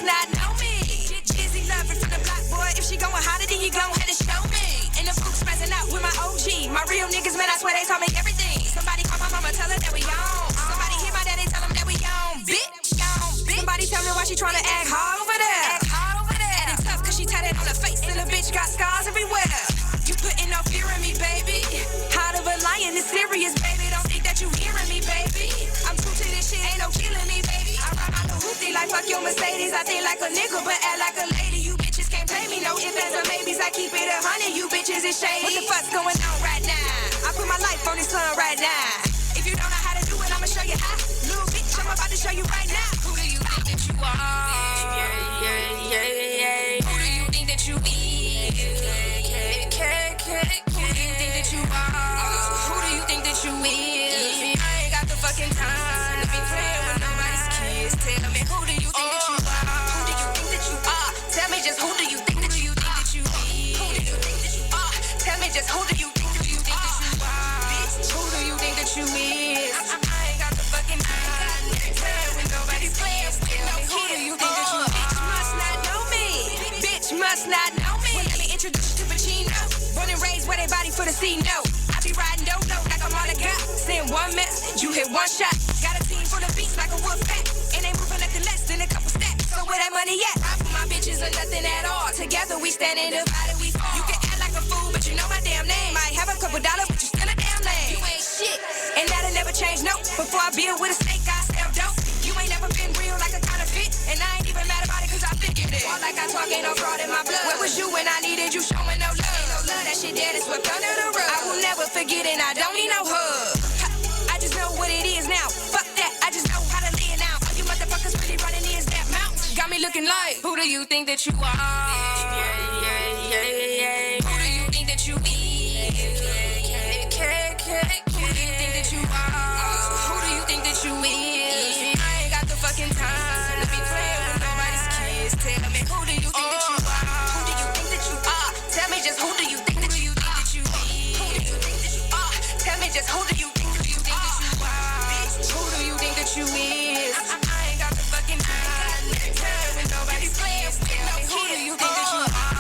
Not know me. Jizzy loving from the block, boy. If she going hotter, then you gon' have to show me. And the folks spazzing out with my OG. My real niggas, man, I swear they told me everything. Somebody call my mama, tell her that we on. Somebody hit my daddy, tell him that we on. Bitch. Somebody tell me why she tryna act hard over there. Acting tough cause she tatted on her face. And the bitch got scars everywhere. You putting no fear in me, baby. Heart of a lion is serious, baby. Don't think that you hearing me, baby. I'm true to this shit, ain't no killing me, baby. I ride my little hoopty like fuck your Mercedes. I think like a nigga, but act like a lady. You bitches can't pay me no ifs, ands, or maybes. I keep it 100. You bitches is shady. What the fuck's going on right now? I put my life on this sun right now. If you don't know how to do it, I'ma show you how. Little bitch, I'm about to show you right now. Who do you think that you are? Who do you think that you is? Who do you think that you are? Who do you think that you is? I ain't got the fucking time to be playing with nobody's kids. Tell me, who do you think that you are? Who do you think that you are? Tell me just who do you think that you is? Who do you think that you are? Tell me just who do you think that you are? Bitch, who do you think that you is? I ain't got the fucking time to play with nobody's kids. Tell me, who do you think that you are? Bitch must not know me. Bitch must not know me. Well, let me introduce you to Pacino. Born and raised where they body for the scene, no. I be riding dope, like I'm on a gap. Send one mess, you hit one shot. Got a team full of beats like a wolf pack. And they moving nothing less than a couple stacks. So where that money at? I put my bitches are nothing at all. Together we standing divided, we fall. You can act like a fool, but you know my damn name. Might have a couple dollars, but you still a damn lame. You ain't shit, and that'll never change, no. Before I build with a snake, I sell dope. You ain't never been real like a counterfeit. And I ain't even mad about it, cause I figured it. All like I talk, ain't no fraud in my blood. Where was you when I needed you, showing no love? Ain't no love, that shit dead is swept under the rug. I will never forget and I don't need no hug. I just know what think that you are? Who do you think that you is? Who do you think that you are? Who do you think that you is? I ain't got the fucking time to be playing with nobody's kids. Tell me, who do you think that you are? Who do you think that you are? Tell me just who do you think that you are? Who do you think that you are? Tell me just who do you think that you are? Who do you think that you is? I ain't got the fucking time to be playing with nobody's kids. Tell me, who do you think that you are?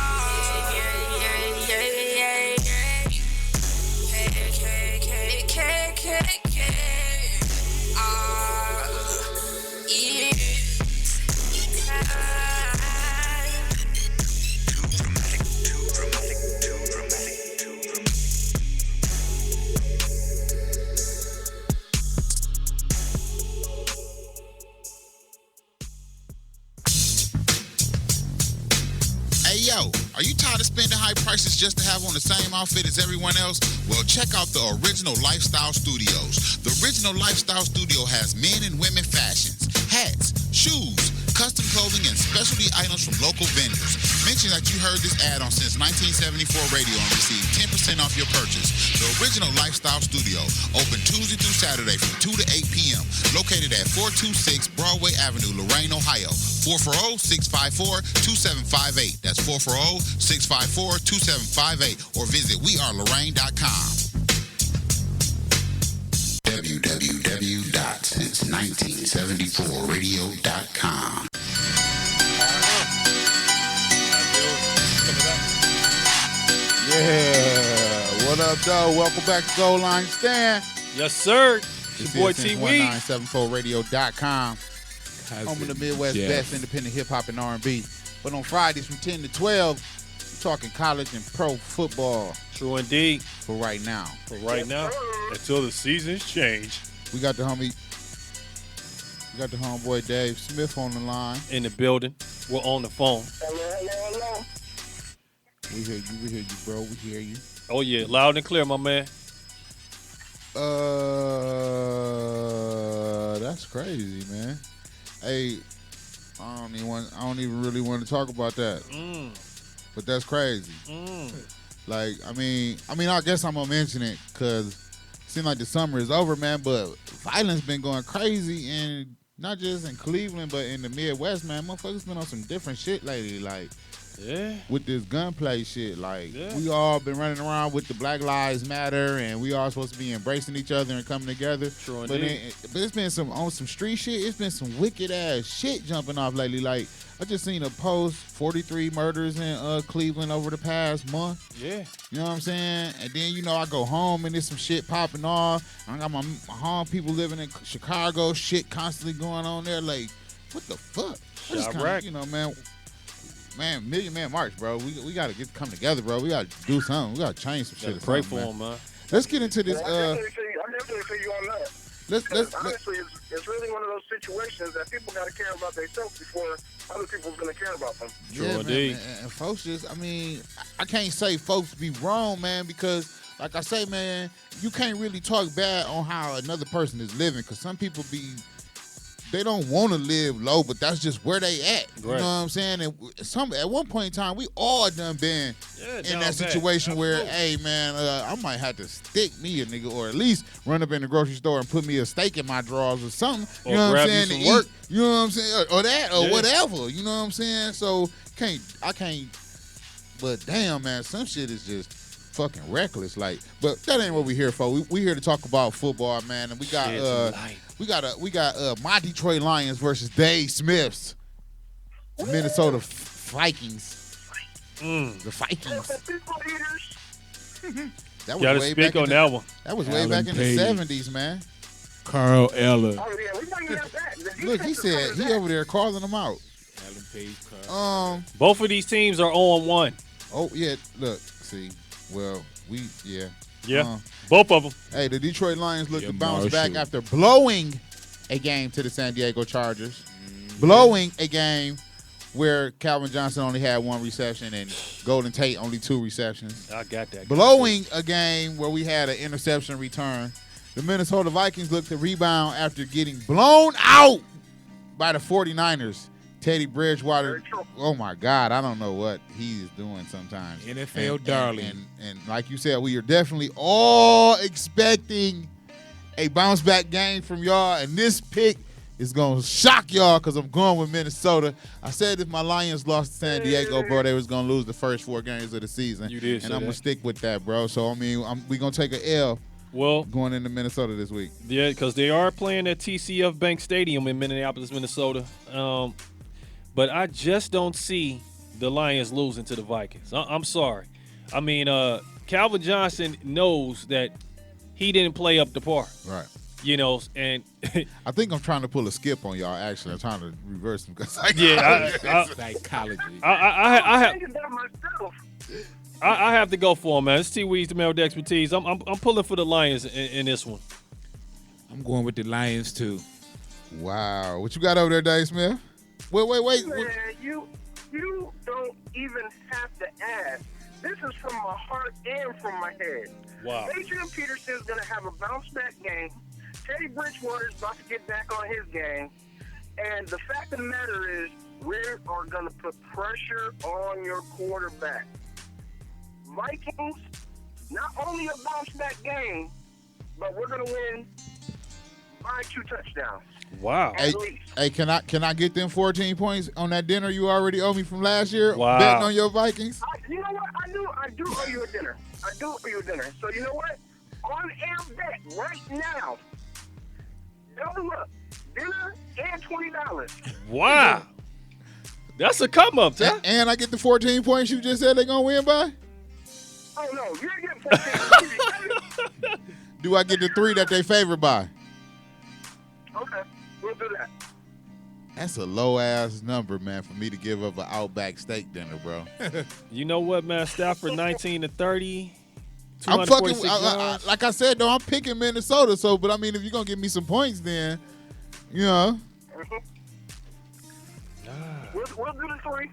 Hey, yo, are you tired of spending high prices just to have on the same outfit as everyone else? Well, check out the Original Lifestyle Studios. The Original Lifestyle Studio has men and women fashions, hats, shoes, custom clothing, and specialty items from local vendors. Mention that you heard this ad on Since 1974 Radio and receive 10% off your purchase. The Original Lifestyle Studio, open Tuesday through Saturday from 2 to 8 p.m. Located at 426 Broadway Avenue, Lorain, Ohio. 440-654-2758. That's 440-654-2758. Or visit wearelorain.com. www.since1974radio.com. Yeah. What up, though? Welcome back to Goal Line Stand. Yes, sir. This Your boy is T. Weed. 1974radio.com. Home of the Midwest best independent hip hop and R&B. But on Fridays from 10 to 12, we're talking college and pro football. True indeed. For right now. For right now, until the seasons change. We got the homeboy Dave Smith on the line. In the building. We're on the phone. Hello. We hear you, bro. We hear you. Oh, yeah. Loud and clear, my man. That's crazy, man. Hey, I don't even really want to talk about that. But that's crazy. Like, I mean, I guess I'm gonna mention it because it seems like the summer is over, man. But violence been going crazy, and not just in Cleveland, but in the Midwest, man. Motherfuckers been on some different shit lately, like. Yeah. With this gunplay shit, like Yeah. we all been running around with the Black Lives Matter, and we all supposed to be embracing each other and coming together. True but indeed. but it's been some street shit. It's been some wicked ass shit jumping off lately. Like I just seen a post, 43 murders in Cleveland over the past month. Yeah. You know what I'm saying? And then I go home and there's some shit popping off. I got my home people living in Chicago, shit constantly going on there. Like what the fuck? I just kinda, Chirac. Man, Million Man March, bro. We gotta come together, bro. We gotta do something. We gotta change some shit. Pray for him, man. Let's get into this. I definitely feel you on that. Honestly, it's really one of those situations that people gotta care about themselves before other people's gonna care about them. True yeah, indeed. man. And folks just, I can't say folks be wrong, man, because like I say, man, you can't really talk bad on how another person is living, because some people they don't want to live low, but that's just where they at. You Right. know what I'm saying? And at one point in time, we all done been in down that bad. situation where, Absolutely. hey, man, I might have to stick me a nigga, or at least run up in the grocery store and put me a steak in my drawers or something. Or You know what I'm grab you saying? some To work. eat. You know what I'm saying? Or that, or Yeah. whatever. You know what I'm saying? So I can't. But damn, man, some shit is just fucking reckless. Like, but that ain't what we here for. We here to talk about football, man. And we got Shed's light. we got my Detroit Lions versus Dave Smith's Minnesota Vikings. The Vikings. People eaters. That was Gotta way speak back on in that one. That was way Alan back in Page. the 70s, man. Carl Eller. Oh yeah, we bringing that back. The Look, he defense is said coming he back. over there calling them out. Alan Page, Carl. Both of these teams are 0-1. Oh yeah, look, see, well, Yeah. Uh, Both of them. Hey, the Detroit Lions look Yeah, to bounce back Marshall. after blowing a game to the San Diego Chargers. Blowing a game where Calvin Johnson only had one reception and Golden Tate only 2 receptions. I got that. Blowing a game where we had an interception return. The Minnesota Vikings look to rebound after getting blown out by the 49ers Teddy Bridgewater. Very true. Oh my God, I don't know what he's doing sometimes. NFL darling. And like you said, we are definitely all expecting a bounce back game from y'all, and this pick is gonna shock y'all because I'm going with Minnesota. I said if my Lions lost to San Diego, bro, they was gonna lose the first 4 games of the season. You did and say I'm gonna that. stick with that, bro. So I mean, we gonna take a L Well, going into Minnesota this week. yeah, because they are playing at TCF Bank Stadium in Minneapolis, Minnesota. But I just don't see the Lions losing to the Vikings. I'm sorry. I mean, Calvin Johnson knows that he didn't play up to par. Right. You know, and I think I'm trying to pull a skip on y'all. Actually, I'm trying to reverse them because Psychology. I have thinking that myself. I have to go for him, man. It's T Weeds, the male with expertise. I'm pulling for the Lions in this one. I'm going with the Lions too. Wow, what you got over there, Dave Smith? Wait. Man, you don't even have to ask. This is from my heart and from my head. Wow. Adrian Peterson's going to have a bounce back game. Teddy Bridgewater's about to get back on his game. And the fact of the matter is, we are going to put pressure on your quarterback. Vikings, not only a bounce back game, but we're going to win by 2 touchdowns. Wow. At least. Hey, can I get them 14 points on that dinner you already owe me from last year? Wow. Betting on your Vikings? You know what? I do owe you a dinner. I do owe you a dinner. So you know what? On air bet right now. Double up. Dinner and $20. Wow. That's a come up, huh? And I get the 14 points you just said they're going to win by? Oh no, you're getting 14. Do I get the 3 that they favored by? Okay, we'll do that. That's a low-ass number, man, for me to give up an Outback steak dinner, bro. You know what, man? Stafford 19 to 30. I'm fucking, 246 yards. like I said, though, I'm picking Minnesota. So, but I mean, if you're going to give me some points, then, you know. We'll do the 3.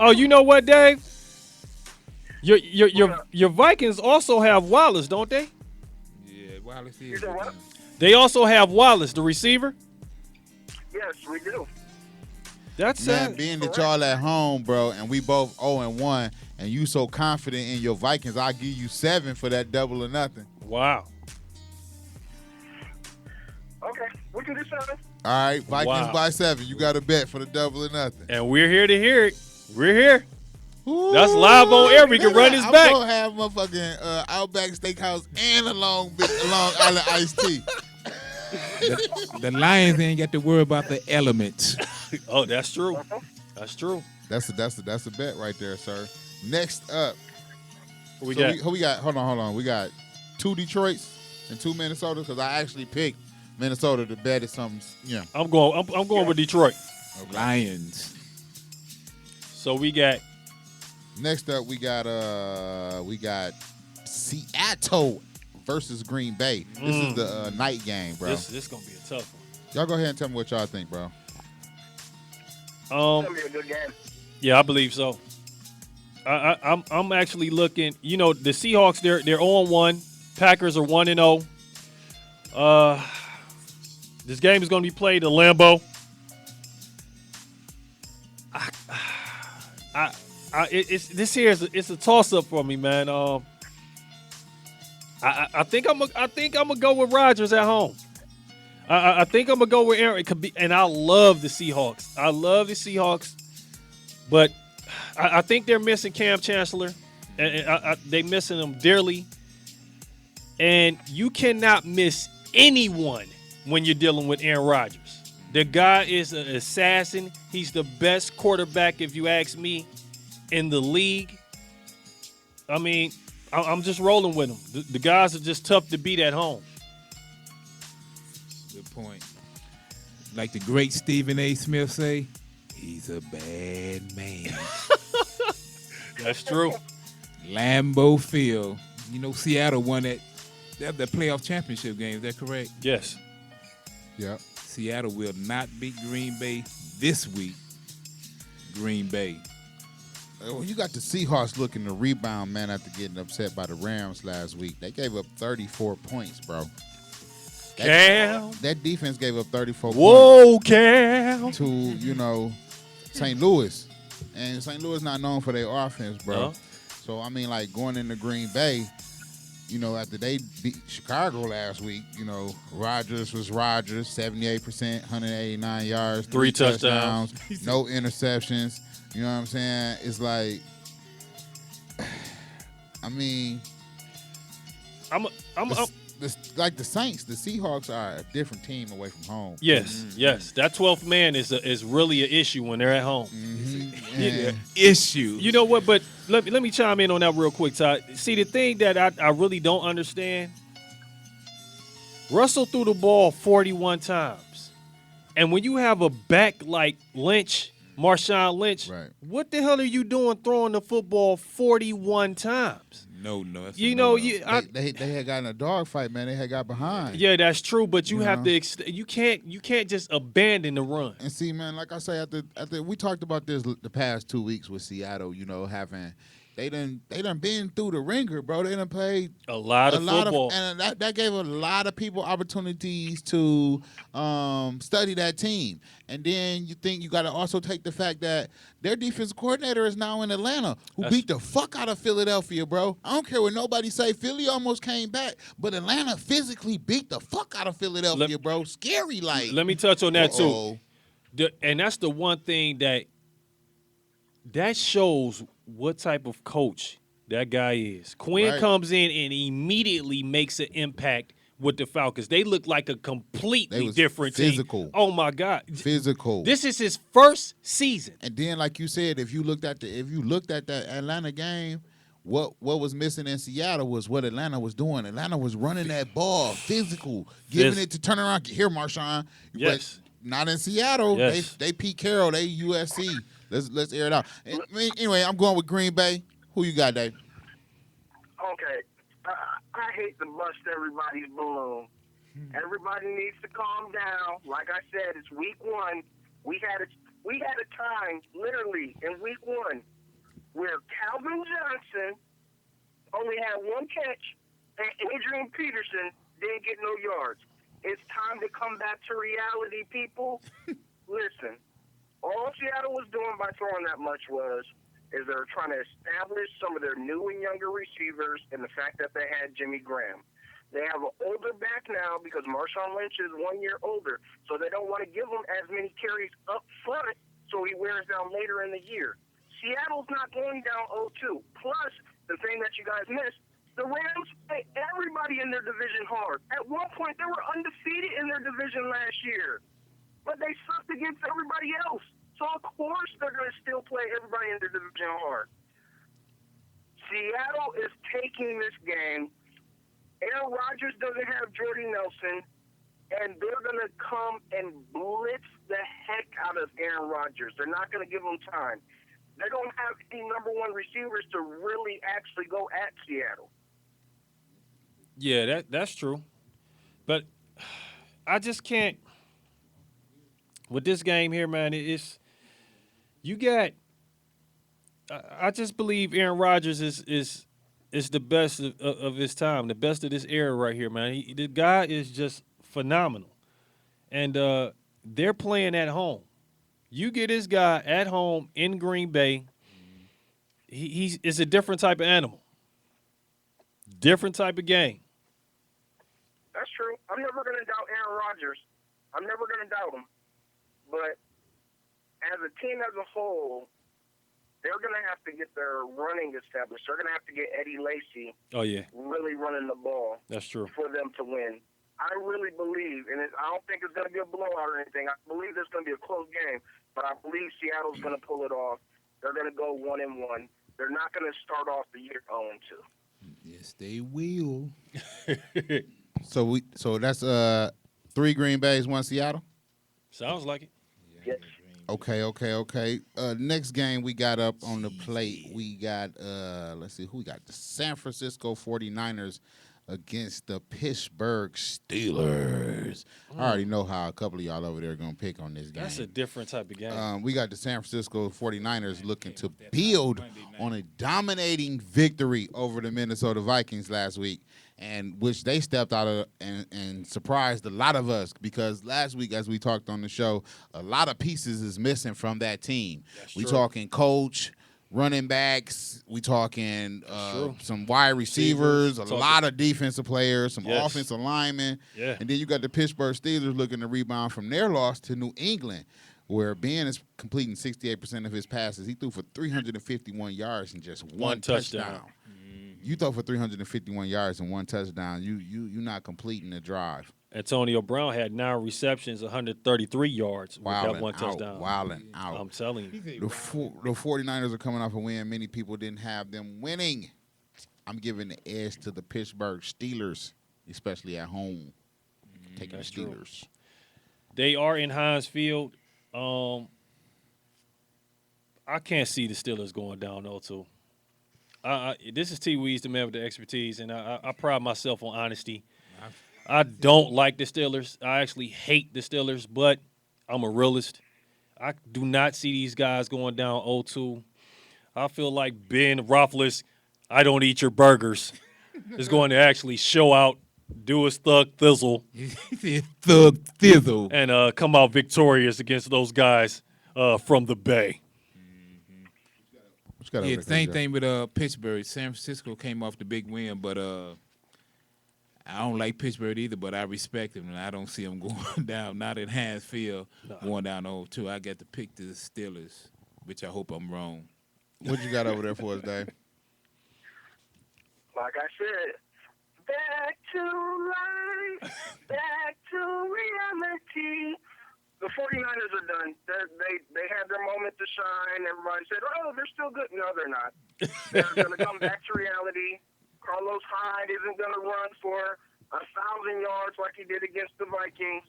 Oh, you know what, Dave? Your Vikings also have Wallace, don't they? Yeah, Wallace You is. know what? They also have Wallace, the receiver. Yes, we do. That's Man, it. being that y'all at home, bro, and we both 0-1, and you so confident in your Vikings, I'll give you 7 for that double or nothing. Wow. Okay, we can do 7. All right, Vikings Wow. by 7. You got a bet for the double or nothing. And we're here to hear it. We're here. That's live on air. We can run this I'm back. gonna have motherfucking Outback Steakhouse and a Long Island iced tea. The Lions ain't got to worry about the elements. Oh, that's true. That's true. That's a bet right there, sir. Next up, Who we so got? who we got? Hold on. We got 2 Detroits and 2 Minnesotas because I actually picked Minnesota to bet at something. Yeah. I'm going with Detroit. Lions. So we got Next up, we got Seattle versus Green Bay. This is the night game, bro. this gonna be a tough one. Y'all go ahead and tell me what y'all think, bro. It's gonna be a good game. Yeah, I believe so. I'm actually looking. You know, the Seahawks they're 0-1. Packers are 1-0. This game is going to be played at Lambeau. It's a toss up for me, man. I think I'm gonna go with Rodgers at home. I think I'm gonna go with Aaron. It could be, and I love the Seahawks. But I think they're missing Cam Chancellor, and they missing him dearly. And you cannot miss anyone when you're dealing with Aaron Rodgers. The guy is an assassin. He's the best quarterback, if you ask me, in the league. I mean, I'm just rolling with him. The guys are just tough to beat at home. Good point. Like the great Stephen A. Smith say, he's a bad man. That's true. Lambeau Field. You know, Seattle won the playoff championship game. Is that correct? Yes. Yep. Seattle will not beat Green Bay this week. Green Bay. Well, you got the Seahawks looking to rebound, man, after getting upset by the Rams last week. They gave up 34 points, bro. Cam. That defense gave up 34 Whoa, Cam. points to, St. Louis, and St. Louis not known for their offense, bro. Uh-huh. So I mean, like going into Green Bay, you know, after they beat Chicago last week, you know, Rodgers was Rodgers, 78%, 189 yards, 3 touchdowns. no interceptions. You know what I'm saying? It's like, I mean, like the Saints, the Seahawks are a different team away from home. Yes, yes. That 12th man is really an issue when they're at home. And Issue. You know what? But let me chime in on that real quick, Todd. See, the thing that I really don't understand, Russell threw the ball 41 times. And when you have a back like Lynch, Marshawn Lynch, Right. what the hell are you doing throwing the football 41 times? No. That's You a know, no-no. they had gotten a dogfight, man. They had got behind. yeah, that's true, but you You have know. to you can't just abandon the run. And see, man, like I say, after we talked about this the past 2 weeks with Seattle, you know, they done been through the ringer, bro. They done played A lot of football. and that gave a lot of people opportunities to study that team. And then you think you got to also take the fact that their defensive coordinator is now in Atlanta, who beat the fuck out of Philadelphia, bro. I don't care what nobody say. Philly almost came back, but Atlanta physically beat the fuck out of Philadelphia, bro. Scary, like. Let me touch on that Uh-oh. too. And that's the one thing that shows what type of coach that guy is. Quinn Right. comes in and immediately makes an impact with the Falcons. They look like a They completely was different physical. team. Oh my God. Physical. This is his first season. And then, like you said, if you looked at that Atlanta game, what was missing in Seattle was what Atlanta was doing. Atlanta was running that ball, physical, giving it to turn around. Here, Marshawn. Yes. But not in Seattle. Yes. They Pete Carroll. They USC. Let's air it out. Anyway, I'm going with Green Bay. Who you got, Dave? Okay. I hate to bust everybody's balloon. Everybody needs to calm down. Like I said, it's week 1. We had a time, literally, in week 1, where Calvin Johnson only had 1 catch and Adrian Peterson didn't get no yards. It's time to come back to reality, people. Listen, all Seattle was doing by throwing that much is they were trying to establish some of their new and younger receivers and the fact that they had Jimmy Graham. They have an older back now because Marshawn Lynch is 1 year older, so they don't want to give him as many carries up front so he wears down later in the year. Seattle's not going down 0-2. Plus, the thing that you guys missed, the Rams play everybody in their division hard. At one point, they were undefeated in their division last year, but they sucked against everybody else. So, of course, they're going to still play everybody in their division hard. Seattle is taking this game. Aaron Rodgers doesn't have Jordy Nelson, and they're going to come and blitz the heck out of Aaron Rodgers. They're not going to give him time. They don't have any number 1 receivers to really actually go at Seattle. Yeah, that's true. But I just can't with this game here, man. You got. I just believe Aaron Rodgers is the best of his time, the best of this era right here, man. The guy is just phenomenal, and they're playing at home. You get this guy at home in Green Bay. It's a different type of animal, different type of game. That's true. I'm never going to doubt Aaron Rodgers. I'm never going to doubt him. But as a team as a whole, they're going to have to get their running established. They're going to have to get Eddie Lacy really running the ball. That's true. For them to win. I really believe, and I don't think it's going to be a blowout or anything. I believe it's going to be a close game, but I believe Seattle's going to pull it off. They're going to go 1-1. They're not going to start off the year 0-2. Yes, they will. So that's 3 Green Bays, 1 Seattle. Sounds like it. Yes. Okay. Next game we got up on the plate. We got let's see who we got. The San Francisco 49ers against the Pittsburgh Steelers. I already know how a couple of y'all over there are going to pick on this game. That's a different type of game. We got the San Francisco 49ers looking to build on a dominating victory over the Minnesota Vikings last week, and which they stepped out of and surprised a lot of us, because last week, as we talked on the show, a lot of pieces is missing from that team. We talking coach, running backs, we talking some wide receivers, a lot of defensive players, some offensive linemen. Yeah. And then you got the Pittsburgh Steelers looking to rebound from their loss to New England, where Ben is completing 68% of his passes. He threw for 351 yards and just one touchdown. You throw for 351 yards and one touchdown. You're not completing the drive. Antonio Brown had 9 receptions, 133 yards with that one touchdown. Wilding out. I'm telling you. The 49ers are coming off a win. Many people didn't have them winning. I'm giving the edge to the Pittsburgh Steelers, especially at home. Taking the Steelers. True. They are in Heinz Field. I can't see the Steelers going down 0-2. This is T. Weeds, the man with the expertise, and I pride myself on honesty. I don't like the Steelers. I actually hate the Steelers, but I'm a realist. I do not see these guys going down 0-2. I feel like Ben Roethlisberger, I don't eat your burgers, is going to actually show out, do his thug thizzle, and come out victorious against those guys from the Bay. Yeah, same thing with Pittsburgh. San Francisco came off the big win, but I don't like Pittsburgh either, but I respect them, and I don't see them going down. Not in Heinz Field, going down 0-2. I got to pick the Steelers, which I hope I'm wrong. What you got over there for us, Dave? Like I said, back to life, back to reality. The 49ers are done. They had their moment to shine. Everybody said, oh, they're still good. No, they're not. They're going to come back to reality. Carlos Hyde isn't going to run for 1,000 yards like he did against the Vikings.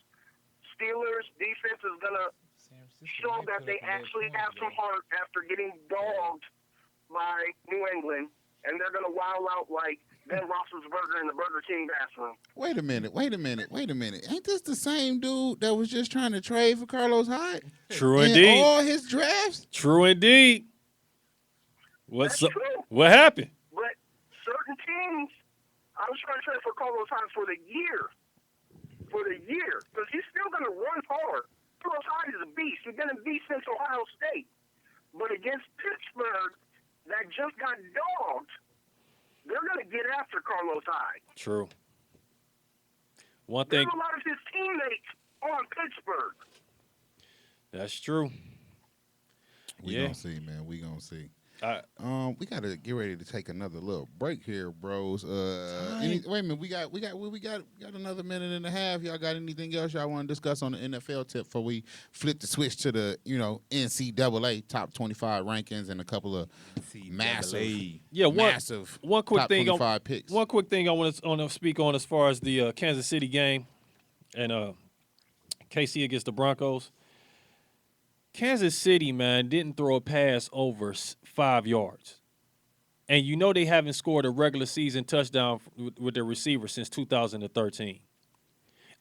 Steelers defense is going to show that they actually have some heart after getting dogged by New England, and they're going to wow out like Ben Roethlisberger in the Burger King bathroom. Wait a minute. Ain't this the same dude that was just trying to trade for Carlos Hyde? True in indeed. all his drafts? True indeed. That's true. What happened? But certain teams, I was trying to trade for Carlos Hyde for the year. Because he's still going to run hard. Carlos Hyde is a beast. He's going to beat since Ohio State. But against Pittsburgh, that just got dogged, they're going to get after Carlos Hyde. True. One thing. There's a lot of his teammates on Pittsburgh. That's true. We gonna see, man. We gonna see. We gotta get ready to take another little break here, bros. Wait a minute, we got another minute and a half. Y'all got anything else y'all want to discuss on the NFL tip before we flip the switch to the NCAA top 25 rankings and a couple of massive one quick top thing 25 picks. One quick thing I want to speak on as far as the Kansas City game and KC against the Broncos. Kansas City, man, didn't throw a pass over 5 yards. And you know they haven't scored a regular season touchdown with their receiver since 2013.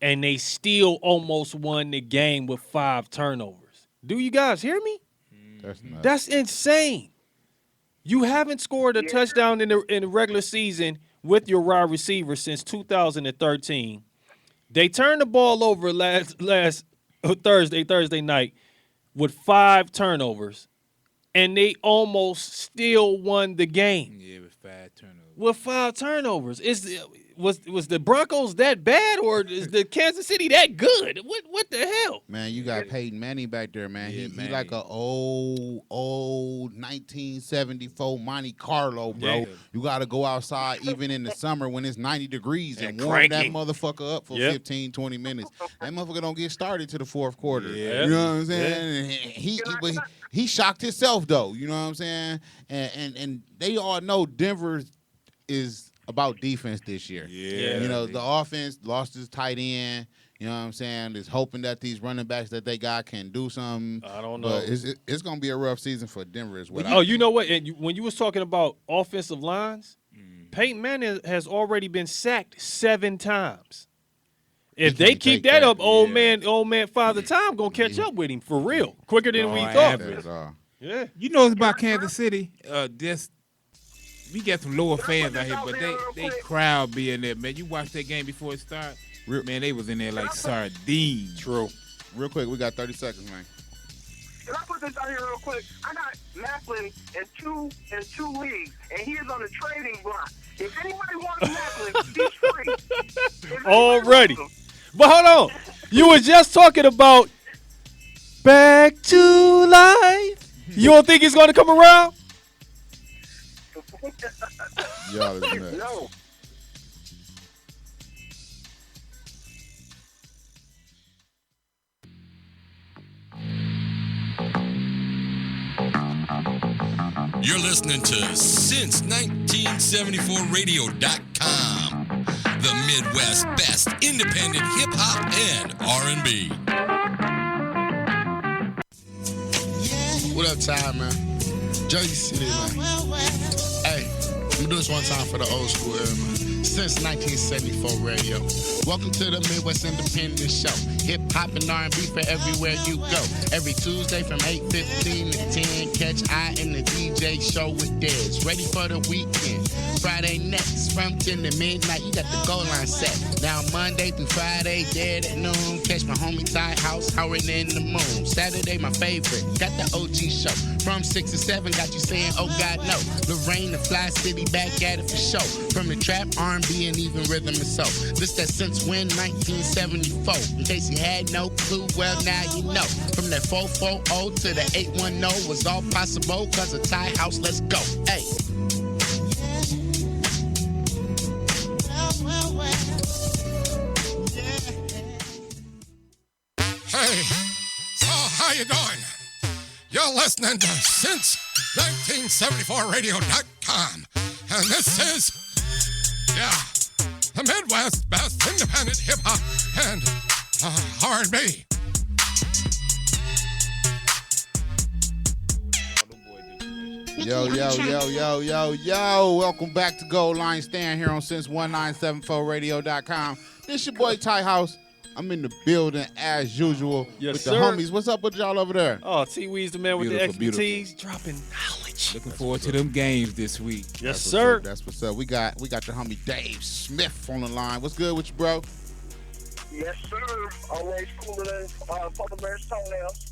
And they still almost won the game with 5 turnovers. Do you guys hear me? That's nuts. That's insane. You haven't scored a touchdown in the regular season with your wide receiver since 2013. They turned the ball over last Thursday night with 5 turnovers, and they almost still won the game. Yeah, with 5 turnovers. With 5 turnovers. Was the Broncos that bad, or is the Kansas City that good? What the hell? Man, you got Peyton Manning back there, man. Yeah, He like a old 1974 Monte Carlo, bro. Yeah. You got to go outside even in the summer when it's 90 degrees and warm cranky. that motherfucker up for 15, 20 minutes. That motherfucker don't get started to the fourth quarter. Yeah. You know what I'm saying? And he shocked himself, though. You know what I'm saying? And they all know Denver is about defense this year. Yeah. You know, the offense lost his tight end. You know what I'm saying? Is hoping that these running backs that they got can do something. I don't know. But it's going to be a rough season for Denver as well. Oh, you know what? And when you was talking about offensive lines, Peyton Manning has already been sacked 7 times. If He they can't keep take that that, up, old man, Father Time gonna catch up with him for real, quicker than we thought. average. That's all. Yeah. You know it's about Kansas City. We got some lower fans out here, but they crowd be in there, man. You watch that game before it started, man. They was in there like sardines. True. Real quick, we got 30 seconds, man. Can I put this out here real quick? I got Macklin in two leagues, and he is on the trading block. If anybody wants Macklin, he's free. If anybody Already. wants him, But hold on. You were just talking about back to life. You don't think he's gonna come around? Y'all is nuts. no. You're listening to Since1974Radio.com, the Midwest best independent hip hop and R&B. What up, Ty, man? Jersey City, man. Hey, I'm gonna do this one time for the old school era, man. Since 1974 radio. Welcome to the Midwest Independent Show. Hip hop and R&B for everywhere you go. Every Tuesday from 8:15 to 10, catch I in the DJ show with Dez. Ready for the weekend. Friday next from 10 to midnight. You got the goal line set. Now Monday through Friday, dead at noon. Catch my homie Ty House, Howard in the Moon. Saturday, my favorite. Got the OG show. From 6 to 7, got you saying, oh God, no. Lorraine, the Fly City, back at it for show. From the trap, R&B, and even rhythm and soul. This that since when? 1974. In case you had no clue, well, now you know. From that 440 to the 810 was all possible because of Ty House. Let's go. Hey. Hey, so how you doing? You're listening to Since1974Radio.com, and this is, the Midwest best independent hip hop and R&B. Yo. Welcome back to Gold Line Stand here on Since1974Radio.com. This your boy Ty House. I'm in the building as usual Yes, with the sir. homies. What's up with y'all over there? Oh, T Wee's the man with the Beautiful, expertise, dropping knowledge. Looking forward to them games this week. Yes, That's what's sir. up. That's what's up. We got the homie Dave Smith on the line. What's good with you, bro? Yes, sir. Always cooler than Papa Bear's toenails.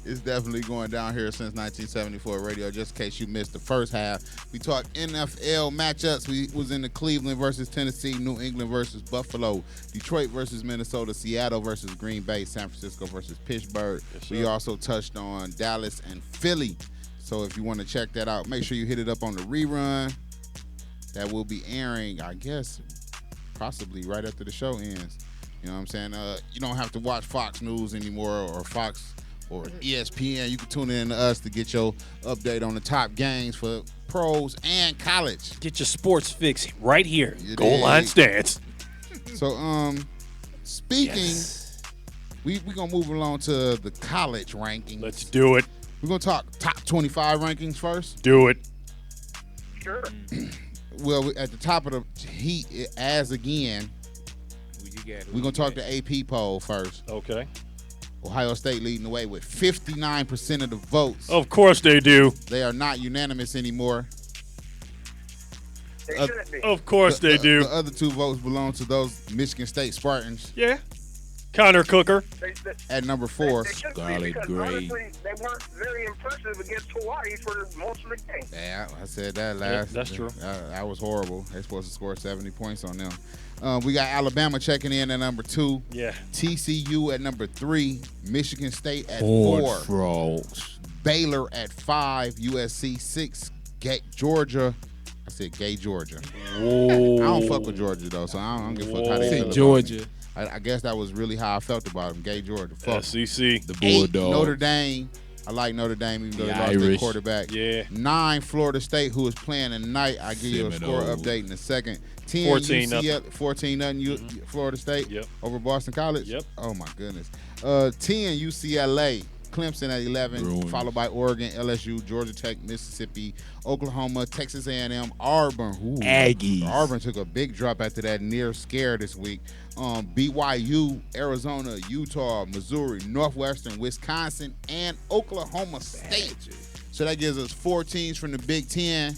It's definitely going down here since 1974 radio. Just in case you missed the first half, we talked NFL matchups. We was in the Cleveland versus Tennessee, New England versus Buffalo, Detroit versus Minnesota, Seattle versus Green Bay, San Francisco versus Pittsburgh. Yes, sir. We also touched on Dallas and Philly. So if you want to check that out, make sure you hit it up on the rerun. That will be airing, I guess, possibly right after the show ends. You know what I'm saying? You don't have to watch Fox News anymore or Fox or ESPN. You can tune in to us to get your update on the top games for pros and college. Get your sports fix right here. You Goal dig? line stance. So, speaking, we gonna move along to the college rankings. Let's do it. We're gonna talk top 25 rankings first. Do it. Sure. Well, at the top of the heat, as again, we're gonna talk the AP poll first. Okay. Ohio State leading the way with 59% of the votes. Of course they do. They are not unanimous anymore. They shouldn't be. Of course they do. The other two votes belong to those Michigan State Spartans Yeah. Connor Cooker. They at number 4. They shouldn't Scarlet be because Gray. honestly, they weren't very impressive against Hawaii for most of the game. Yeah, I said that last. that's true. That was horrible. They're supposed to score 70 points on them. We got Alabama checking in at number 2. Yeah. TCU at number 3. Michigan State at Ford 4. Frogs. Baylor at 5. USC 6. Georgia. I said gay Georgia. Whoa. I don't fuck with Georgia though, so I don't give a fuck how they Say feel about Georgia. me. I guess that was really how I felt about them. Gay Georgia. Fuck. SEC. The 8, Bulldogs. Notre Dame. I like Notre Dame even though The they lost their Irish. quarterback. Yeah. 9, Florida State, who is playing tonight. I give you a score Seminoles. update in a second. 10, 14 UCLA, 14-0 Florida State Yep. over Boston College. Yep. Oh my goodness. 10 UCLA Clemson at 11, Bruins. followed by Oregon, LSU, Georgia Tech, Mississippi, Oklahoma, Texas A&M, Auburn. Ooh, Aggies. Auburn took a big drop after that near scare this week. BYU, Arizona, Utah, Missouri, Northwestern, Wisconsin, and Oklahoma State. So that gives us 4 teams from the Big Ten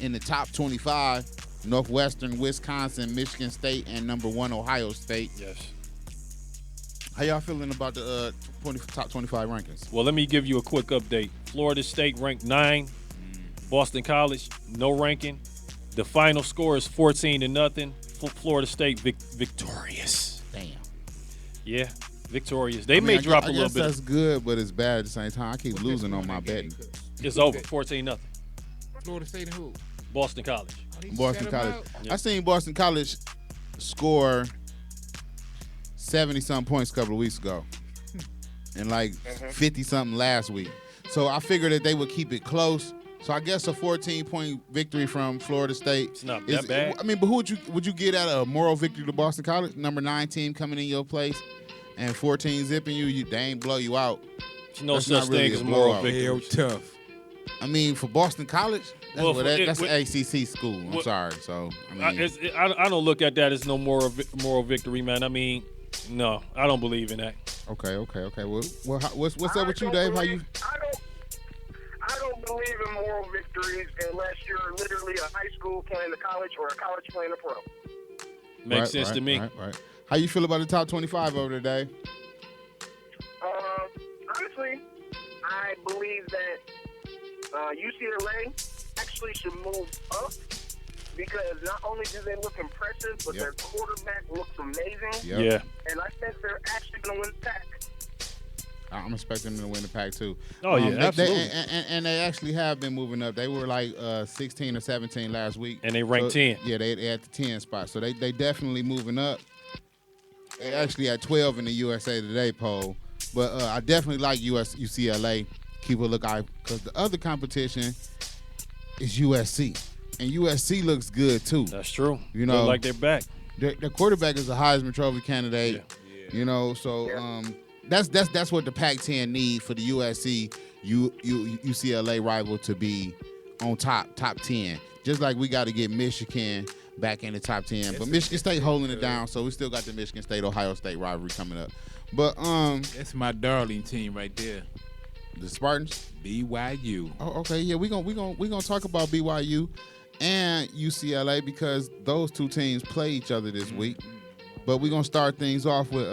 in the top 25. Northwestern, Wisconsin, Michigan State, and number 1, Ohio State. Yes. How y'all feeling about the top 25 rankings? Well, let me give you a quick update. Florida State ranked 9. Boston College, no ranking. The final score is 14-0. Florida State victorious. Damn. Yeah, victorious. They may drop a little bit. That's good, but it's bad at the same time. I keep losing on my betting. It's over, 14-0. Florida State and who? Boston College. Boston College. I seen Boston College score 70-something points a couple of weeks ago, and like 50-something last week. So I figured that they would keep it close. So I guess a 14-point victory from Florida State. It's not that bad. I mean, but who would you get at a moral victory to Boston College? Number 9 team coming in your place, and 14 zipping you. They ain't blow you out. There's no That's such not really thing a as moral blowout. victory. Hell tough. I mean, for Boston College, that's an ACC school. I'm well, sorry. So I mean, I don't look at that as no moral victory, man. I mean, no, I don't believe in that. okay. Well, what's up with you, Dave? How you? I don't believe in moral victories unless you're literally a high school playing a college or a college playing a pro. Makes sense to me. Right. How you feel about the top 25 over today? Honestly, I believe that UCLA actually should move up because not only do they look impressive, but their quarterback looks amazing. Yep. Yeah. And I think they're actually going to win the pack. I'm expecting them to win the pack too. Oh, yeah, absolutely. And they actually have been moving up. They were like 16 or 17 last week. And they ranked 10. Yeah, they at the 10 spot. So they definitely moving up. They actually at 12 in the USA Today poll. But I definitely like UCLA. Keep a lookout because the other competition is USC. And USC looks good too. That's true. You know, look like they're back. Their quarterback is a Heisman Trophy candidate. Yeah. You know, so that's what the Pac-10 need for the USC UCLA rival to be on top 10. Just like we got to get Michigan back in the top 10, but Michigan State holding it down, so we still got the Michigan State Ohio State rivalry coming up. But that's my darling team right there. The Spartans, BYU. Oh, okay, yeah, we gonna talk about BYU and UCLA because those two teams play each other this week. But we're gonna start things off with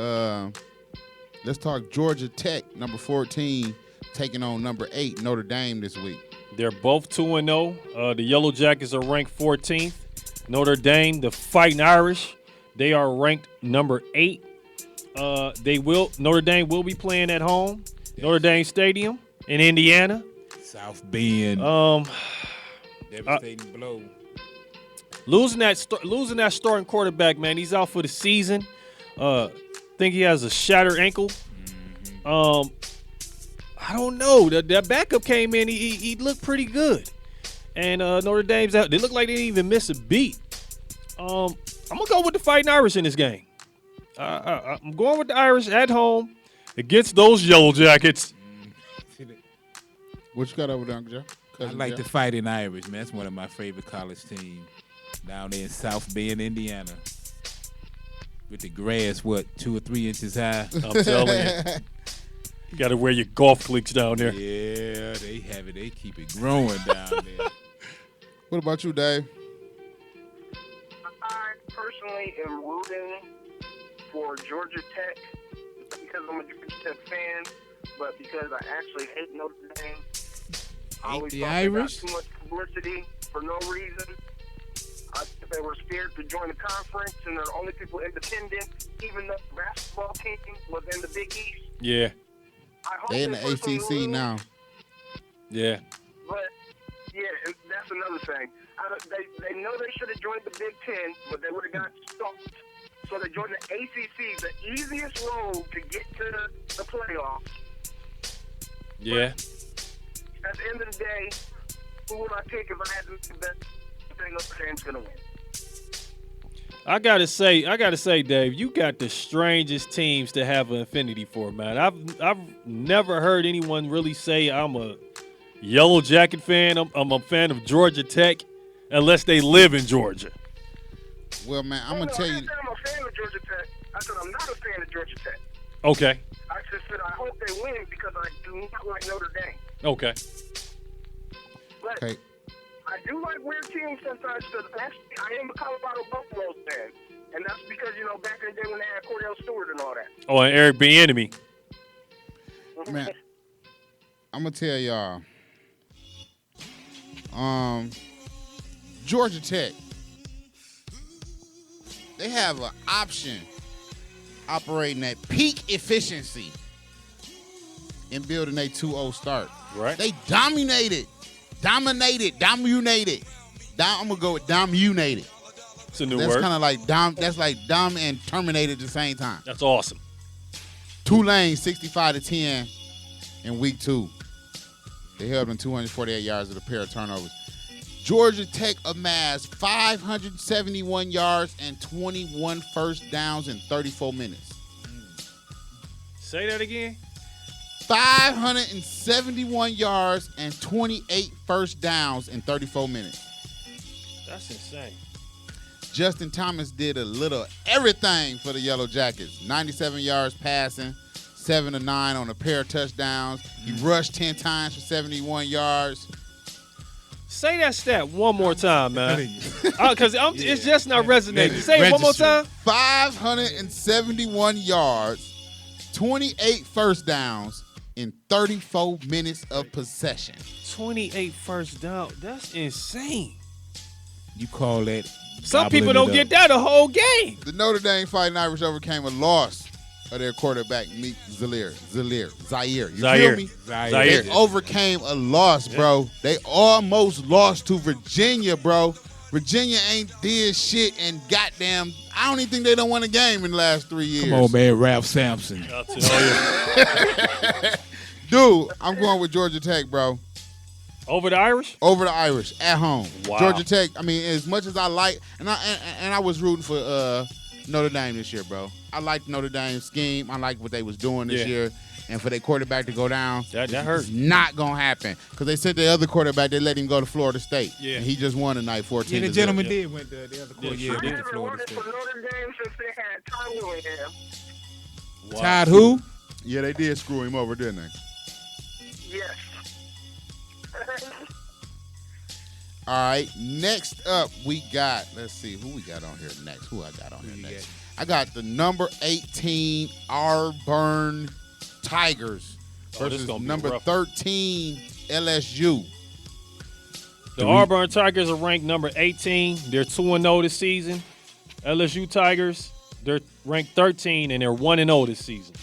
let's talk Georgia Tech, number 14, taking on number 8 Notre Dame this week. They're both 2-0. The Yellow Jackets are ranked 14th. Notre Dame, the Fighting Irish, they are ranked number 8. Notre Dame will be playing at home, Notre Dame Stadium in Indiana. South Bend. Devastating blow. Losing that starting quarterback, man. He's out for the season. Think he has a shattered ankle. I don't know. That backup came in. He looked pretty good. And Notre Dame's out. They look like they didn't even miss a beat. I'm gonna go with the Fighting Irish in this game. I'm going with the Irish at home against those Yellow Jackets. What you got over there, Uncle Joe? I like the Fighting Irish, man. That's one of my favorite college teams down there in South Bend, Indiana. With the grass, 2 or 3 inches high. I'm telling you. You got to wear your golf cleats down there. Yeah, they have it. They keep it growing down there. What about you, Dave? I personally am rooting for Georgia Tech because I'm a Georgia Tech fan, but because I actually hate Notre Dame. I always the thought Irish? they got too much publicity for no reason. I think they were scared to join the conference, and they're the only people independent, even though the basketball team was in the Big East. Yeah. I hope They in the personally ACC lose, now. Yeah. But, yeah, and that's another thing. They know they should have joined the Big Ten, but they would have got stopped. So they joined the ACC, the easiest road to get to the playoffs. Yeah. But at the end of the day, who would I pick if I had to bet the thing Notre Dame's going to win? I gotta say, Dave, you got the strangest teams to have an affinity for, man. I've never heard anyone really say I'm a Yellow Jacket fan. I'm a fan of Georgia Tech, unless they live in Georgia. Well, man, I'm gonna tell you. I said I'm a fan of Georgia Tech. I said I'm not a fan of Georgia Tech. Okay. I just said I hope they win because I do not like Notre Dame. Okay. But Okay. I do like weird teams sometimes. Because actually, I am a Colorado Buffaloes fan, and that's because back in the day when they had Cordell Stewart and all that. Oh, and Eric Bieniemy. Man, I'm gonna tell y'all. Georgia Tech. They have an option operating at peak efficiency in building a 2-0 start. Right. They dominated. I'm gonna go with dominated. It's a new That's word. kind of like that's like dumb and terminated at the same time. That's awesome. Tulane 65-10 in week 2. They held them 248 yards with a pair of turnovers. Georgia Tech amassed 571 yards and 21 first downs in 34 minutes. Say that again. 571 yards and 28 first downs in 34 minutes. That's insane. Justin Thomas did a little everything for the Yellow Jackets. 97 yards passing, 7 of 9 on a pair of touchdowns. He rushed 10 times for 71 yards. Say that stat one more time, man. Because it's just not resonating. Say it one more time. 571 yards, 28 first downs in 34 minutes of possession. 28 first down. That's insane. You call that? Some people don't get that a whole game. The Notre Dame Fighting Irish overcame a loss of their quarterback, Meek Zaire. You feel me? Zaire. They overcame a loss, bro. They almost lost to Virginia, bro. Virginia ain't did shit and goddamn, I don't even think they don't won a game in the last 3 years. Come on, man, Ralph Sampson. I'll tell you. Dude, I'm going with Georgia Tech, bro. Over the Irish? Over the Irish at home. Wow. Georgia Tech, I mean, as much as I like, and I was rooting for Notre Dame this year, bro. I liked Notre Dame's scheme. I liked what they was doing this year. And for their quarterback to go down, that hurt. It's not going to happen. Because they sent their other quarterback, they let him go to Florida State. Yeah. And he just won tonight 14 Yeah, the to gentleman 0. did went the other quarter. Yeah, Yeah, sure went to Florida For State. Notre Dame since they had Ty Willingham. Wow. Todd who? Yeah, they did screw him over, didn't they? Yes. All right, next up we got, let's see, who we got on here next? Who I got on here next? I got the number 18 Auburn Tigers versus gonna be number rough. 13 LSU. The Auburn Tigers are ranked number 18. They're 2-0 this season. LSU Tigers, they're ranked 13 and they're 1-0 this season.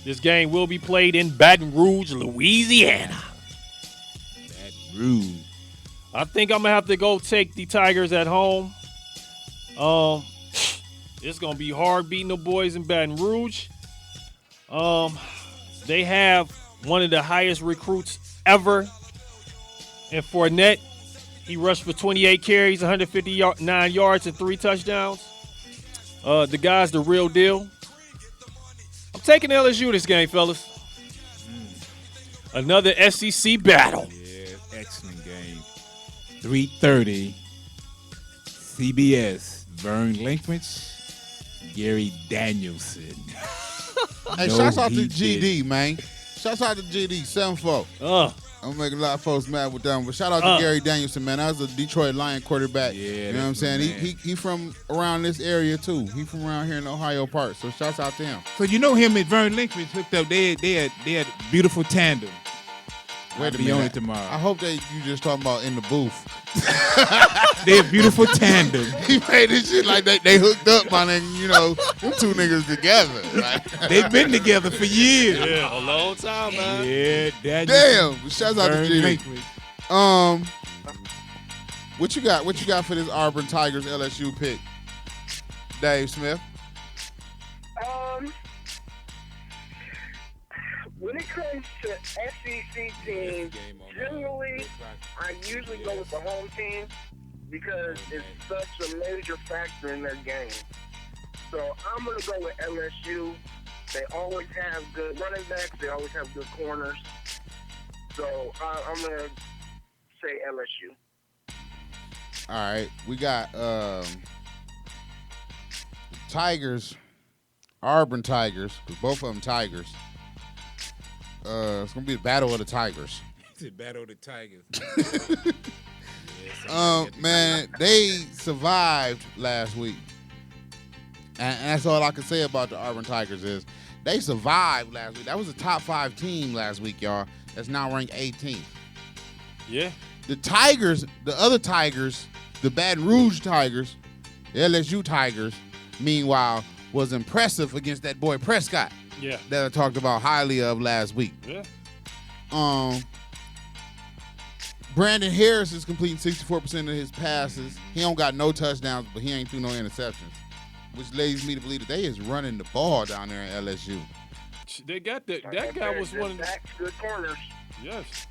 This game will be played in Baton Rouge, Louisiana. That rude. I think I'm gonna have to go take the Tigers at home. It's gonna be hard beating the boys in Baton Rouge. They have one of the highest recruits ever in Fournette. He rushed for 28 carries, 159 yards, and 3 touchdowns. The guy's the real deal. I'm taking LSU this game, fellas. Another SEC battle. Yeah, excellent game. 3:30. CBS. Vern Lindquist. Gary Danielson. Hey, No, shouts out to he GD, man. Shouts out to GD, 7-4. I'm gonna make a lot of folks mad with them, but shout out to Gary Danielson, man. That was a Detroit Lion quarterback. Yeah, you know what I'm saying? He from around this area too. He from around here in Ohio Park. So shouts out to him. So you know him and Vern Lindquist hooked up. They had a beautiful tandem. Wait a I'll be on minute. it tomorrow. I hope that you just talking about in the booth. They're a beautiful tandem. He made this shit like they hooked up, my nigga. You know, them two niggas together. Right? They've been together for years. Yeah, a long time, man. Yeah, Damn. Shouts out to Vern GD. Lindquist. What you got? What you got for this Auburn Tigers LSU pick, Dave Smith? When it comes to SEC teams, generally, I usually go with the home team because it's such a major factor in their game. So I'm going to go with LSU. They always have good running backs. They always have good corners. So I'm going to say LSU. All right, we got Tigers, Auburn Tigers, because both of them Tigers. It's going to be the battle of the Tigers. It's a battle of the Tigers. Man, they survived last week. And that's all I can say about the Auburn Tigers is they survived last week. That was a top 5 team last week, y'all. That's now ranked 18th. Yeah. The Tigers, the other Tigers, the Baton Rouge Tigers, the LSU Tigers, meanwhile, was impressive against that boy Prescott. Yeah. That I talked about highly of last week. Yeah. Brandon Harris is completing 64% of his passes. He don't got no touchdowns, but he ain't threw no interceptions, which leads me to believe that they is running the ball down there in LSU. They got that guy was one of the good corners. Yes.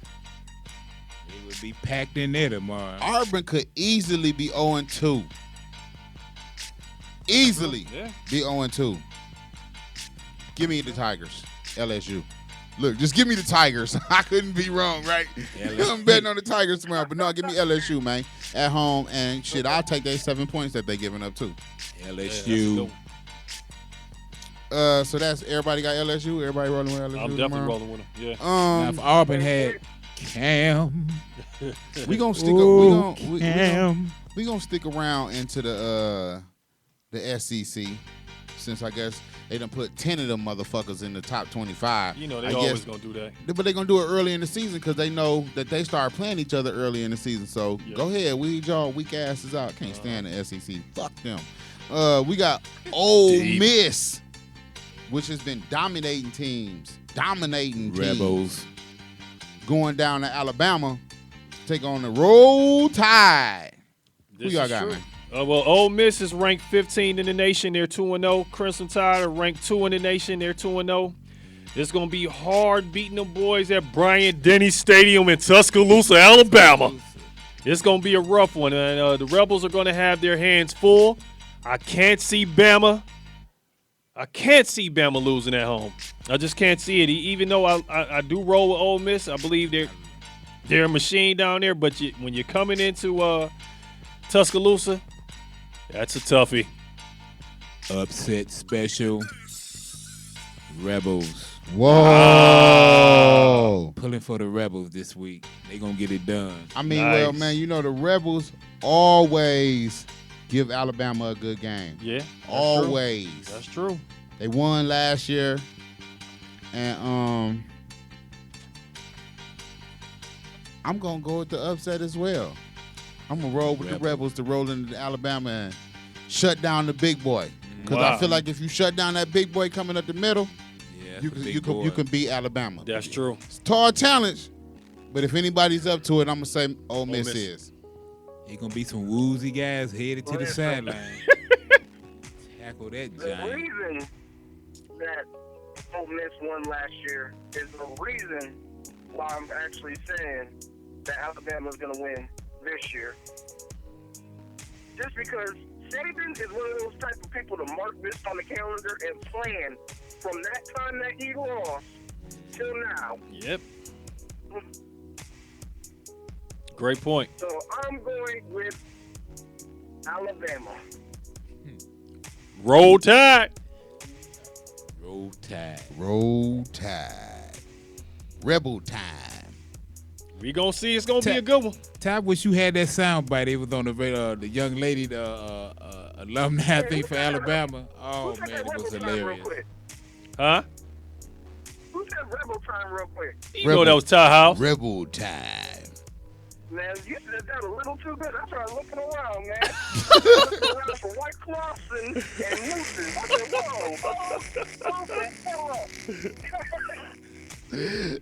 They would be packed in there tomorrow. Auburn could easily be 0-2. Easily be 0-2. Give me the Tigers, LSU. Look, just give me the Tigers. I couldn't be wrong, right? I'm betting on the Tigers tomorrow, but no, give me LSU, man, at home. And shit, I'll take their 7 points that they giving up too. LSU. So that's everybody got LSU. Everybody rolling with LSU. I'm definitely rolling with them. Yeah. Now, if Auburn had Cam, we gonna stick. We gonna stick around into the SEC, since I guess they done put 10 of them motherfuckers in the top 25. You know they always gonna do that. But they gonna do it early in the season because they know that they start playing each other early in the season. So go ahead, weed y'all weak asses out. Can't stand the SEC. Fuck them. We got Ole Miss, which has been dominating teams, Rebels, going down to Alabama, take on the Roll Tide. Who y'all got, man? Well, Ole Miss is ranked 15 in the nation. They're 2-0. Crimson Tide are ranked 2 in the nation. They're 2-0. It's going to be hard beating them boys at Bryant-Denny Stadium in Tuscaloosa, Alabama. It's going to be a rough one. And the Rebels are going to have their hands full. I can't see Bama losing at home. I just can't see it. Even though I do roll with Ole Miss, I believe they're a machine down there. But when you're coming into Tuscaloosa, that's a toughie. Upset special. Rebels. Whoa. Pulling for the Rebels this week. They going to get it done. I mean, well, man, you know the Rebels always give Alabama a good game. Yeah. Always. True. That's true. They won last year. And I'm going to go with the upset as well. I'm going to roll with the Rebels to roll into Alabama and shut down the big boy. Because I feel like if you shut down that big boy coming up the middle, you can beat Alabama. That's true. It's tall challenge, but if anybody's up to it, I'm going to say Ole Miss is. Ain't going to be some woozy guys headed to the sideline. Tackle that The giant. reason that Ole Miss won last year is the reason why I'm actually saying that Alabama's going to win this year. Just because Saban is one of those type of people to mark this on the calendar and plan from that time that he lost till now. Yep. Great point. So I'm going with Alabama. Roll Tide. Roll Tide. Roll Tide. Rebel time. We gonna see. It's gonna be a good one. I wish you had that sound bite. It was on the young lady, the alumni, I think, for Alabama. Oh, man, it was hilarious. Huh? Who said Rebel time real quick? You know that was Ty House. Rebel time. Man, you said that a little too good. I started looking around, man. Looking around for White Cloths and Mooses. I said, whoa.